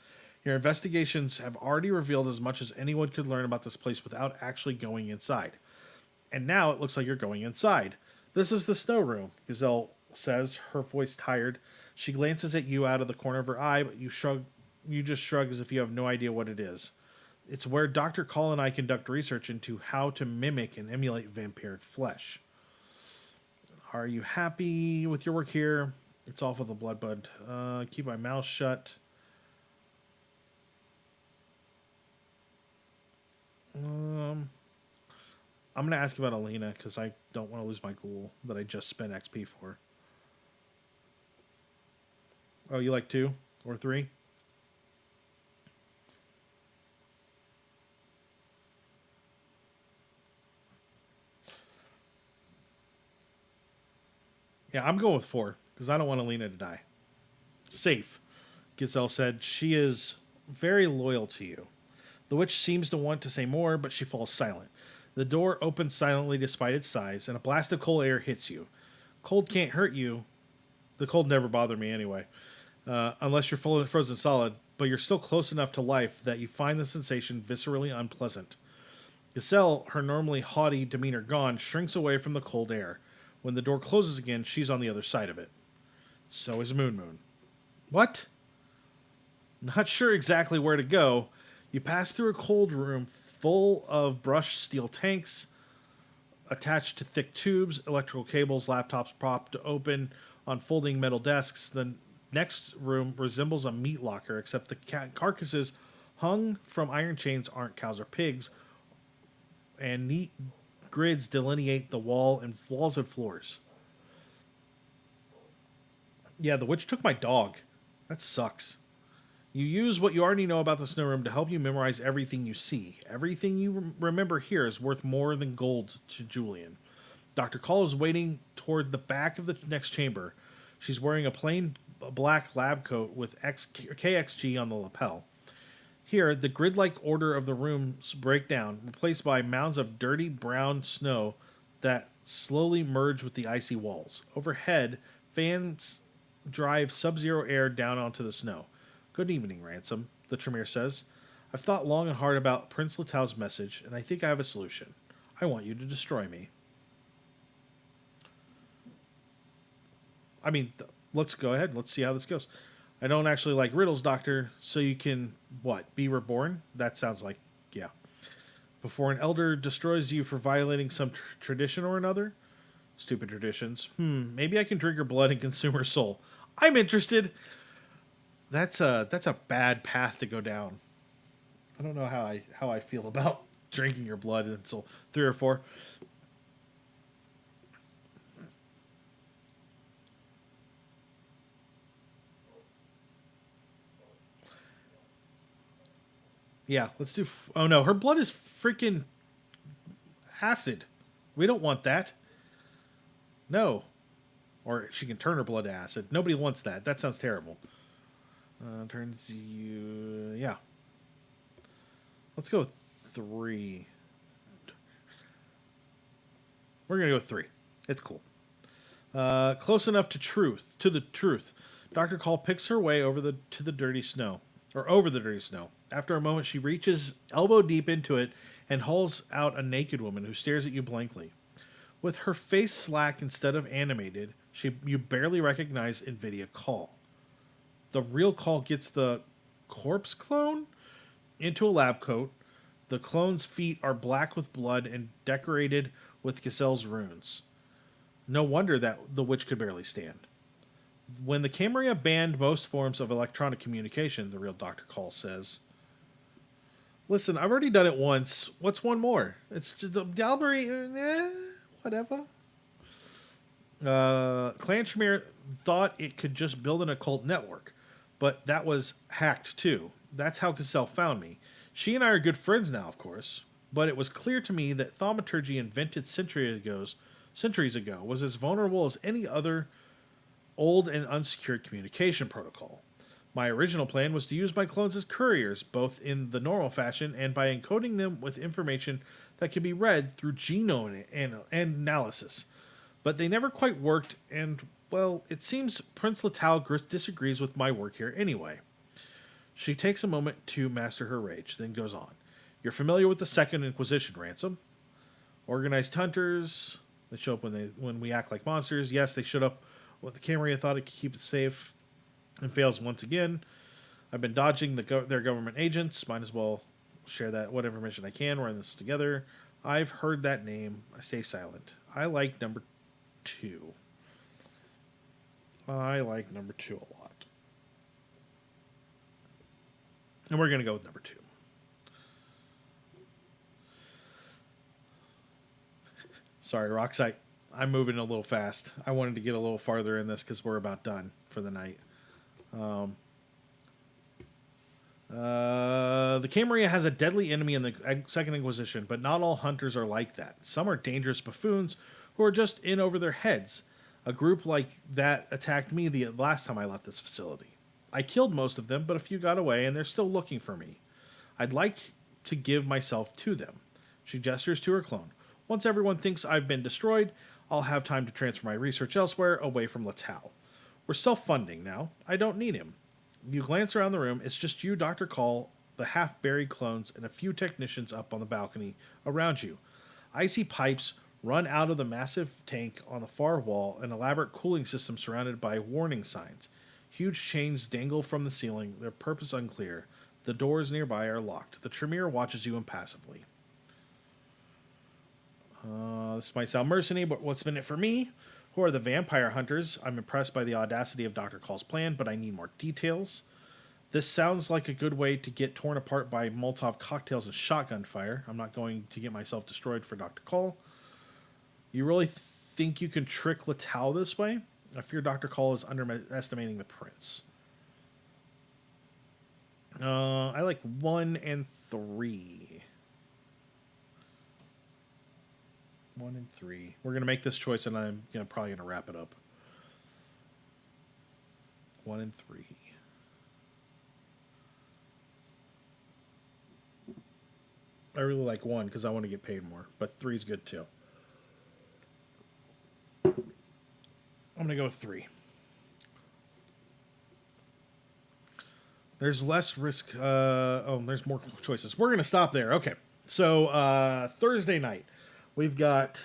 Your investigations have already revealed as much as anyone could learn about this place without actually going inside. And now it looks like you're going inside. This is the snow room, Gazelle says, her voice tired. She glances at you out of the corner of her eye, but you just shrug as if you have no idea what it is. It's where Dr. Caul and I conduct research into how to mimic and emulate vampiric flesh. Are you happy with your work here? It's all for the blood bud. Keep my mouth shut. I'm going to ask you about Alina because I don't want to lose my ghoul that I just spent XP for. Oh, you like 2 or 3? Yeah, I'm going with 4 because I don't want Alina to die. Safe, Gazelle said. She is very loyal to you. The witch seems to want to say more, but she falls silent. The door opens silently despite its size, and a blast of cold air hits you. Cold can't hurt you. The cold never bothered me anyway, unless you're full of frozen solid, but you're still close enough to life that you find the sensation viscerally unpleasant. Gazelle, her normally haughty demeanor gone, shrinks away from the cold air. When the door closes again, she's on the other side of it. So is Moon. What? Not sure exactly where to go. You pass through a cold room full of brushed steel tanks attached to thick tubes, electrical cables, laptops propped open on folding metal desks. The next room resembles a meat locker, except the carcasses hung from iron chains aren't cows or pigs, and neat grids delineate the walls and floors. Yeah, the witch took my dog. That sucks. You use what you already know about the snow room to help you memorize everything you see. Everything you remember here is worth more than gold to Julian. Dr. Caul is waiting toward the back of the next chamber. She's wearing a plain black lab coat with KXG on the lapel. Here, the grid-like order of the rooms break down, replaced by mounds of dirty brown snow that slowly merge with the icy walls. Overhead, fans drive sub-zero air down onto the snow. Good evening, Ransom, the Tremere says. I've thought long and hard about Prince Latau's message, and I think I have a solution. I want you to destroy me. I mean, let's go ahead. Let's see how this goes. I don't actually like riddles, Doctor, so you can, what, be reborn? That sounds like, yeah. Before an elder destroys you for violating some tradition or another? Stupid traditions. Maybe I can drink her blood and consume her soul. I'm interested. That's a bad path to go down. I don't know how I feel about drinking your blood until 3 or 4. Yeah, let's do. Oh no, her blood is freaking acid. We don't want that. No. Or she can turn her blood to acid. Nobody wants that. That sounds terrible. Turns you. Yeah. Let's go with 3. We're going to go with 3. It's cool. Close enough to the truth. Dr. Caul picks her way over the dirty snow. After a moment, she reaches elbow deep into it and hauls out a naked woman who stares at you blankly. With her face slack instead of animated, you barely recognize Invidia Caul. The real Caul gets the corpse clone into a lab coat, The clone's feet are black with blood and decorated with Casel's runes. No wonder that the witch could barely stand. When the Camarilla banned most forms of electronic communication, the real Dr. Caul says, listen, I've already done it once. What's one more? It's just Dalbury, whatever. Clan Tremere thought it could just build an occult network, but that was hacked too. That's how Casel found me. She and I are good friends now, of course, but it was clear to me that thaumaturgy invented centuries ago was as vulnerable as any other old and unsecured communication protocol. My original plan was to use my clones as couriers, both in the normal fashion and by encoding them with information that could be read through genome analysis. But they never quite worked, and, well, it seems Prince Latal disagrees with my work here anyway. She takes a moment to master her rage, then goes on. You're familiar with the Second Inquisition, Ransom? Organized hunters. They show up when we act like monsters. Yes, they showed up when the Camarilla thought it could keep it safe and fails once again. I've been dodging their government agents. Might as well share that what information I can. We're in this together. I've heard that name. I stay silent. I like number 2. I like number 2 a lot. And we're going to go with number 2. Sorry, Roxite. I'm moving a little fast. I wanted to get a little farther in this because we're about done for the night. The Camarilla has a deadly enemy in the Second Inquisition, but not all hunters are like that. Some are dangerous buffoons who are just in over their heads. A group like that attacked me the last time I left this facility. I killed most of them, but a few got away, and they're still looking for me. I'd like to give myself to them. She gestures to her clone. Once everyone thinks I've been destroyed, I'll have time to transfer my research elsewhere, away from Latal. We're self-funding now. I don't need him. You glance around the room. It's just you, Dr. Caul, the half-buried clones, and a few technicians up on the balcony around you. Icy pipes run out of the massive tank on the far wall, an elaborate cooling system surrounded by warning signs. Huge chains dangle from the ceiling, their purpose unclear. The doors nearby are locked. The Tremere watches you impassively. This might sound mercenary, but what's in it for me? Who are the vampire hunters? I'm impressed by the audacity of Dr. Caul's plan, but I need more details. This sounds like a good way to get torn apart by Molotov cocktails and shotgun fire. I'm not going to get myself destroyed for Dr. Caul. You really think you can trick Latal this way? I fear Dr. Caul is underestimating the prince. I like 1 and 3. 1 and 3. We're going to make this choice, and I'm probably going to wrap it up. 1 and 3. I really like 1 because I want to get paid more, but 3 is good too. I'm going to go with 3. There's less risk. There's more choices. We're going to stop there. Okay. So Thursday night, we've got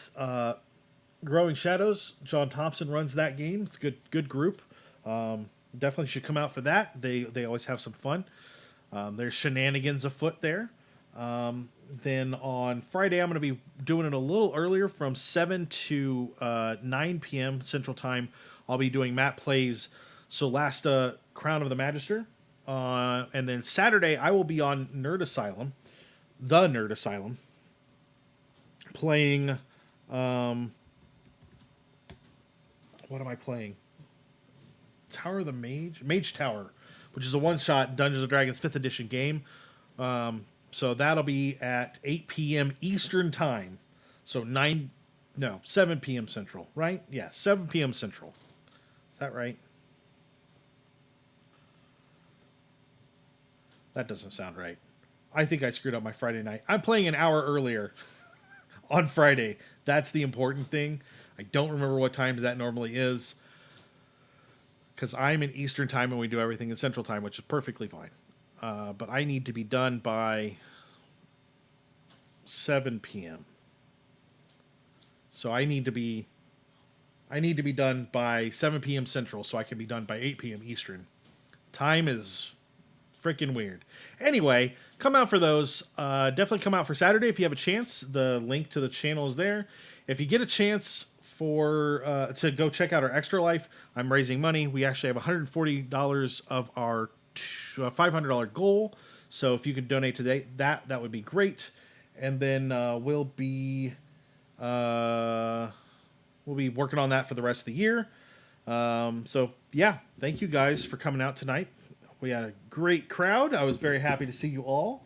Growing Shadows. John Thompson runs that game. It's a good group. Definitely should come out for that. They always have some fun. There's shenanigans afoot there. Then on Friday, I'm going to be doing it a little earlier from 7 to 9 p.m. Central Time. I'll be doing Matt Plays Solasta Crown of the Magister. And then Saturday, I will be on the Nerd Asylum, playing... what am I playing? Tower of the Mage Tower, which is a one-shot Dungeons & Dragons 5th edition game. So that'll be at 8 p.m. Eastern Time. So 7 p.m. Central, right? Yeah, 7 p.m. Central. Is that right? That doesn't sound right. I think I screwed up my Friday night. I'm playing an hour earlier on Friday. That's the important thing. I don't remember what time that normally is, because I'm in Eastern Time and we do everything in Central Time, which is perfectly fine. But I need to be done by 7 p.m. So I need to be done by 7 p.m. Central, so I can be done by 8 p.m. Eastern. Time is freaking weird. Anyway, come out for those. Definitely come out for Saturday if you have a chance. The link to the channel is there. If you get a chance to go check out our Extra Life, I'm raising money. We actually have $140 of our $500 goal. So if you could donate today, that would be great. And then we'll be working on that for the rest of the year. So yeah, thank you guys for coming out tonight. We had a great crowd. I was very happy to see you all.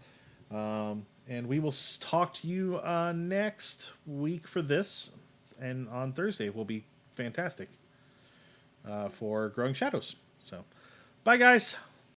And we will talk to you next week for this. And on Thursday will be fantastic for Growing Shadows. So, bye guys.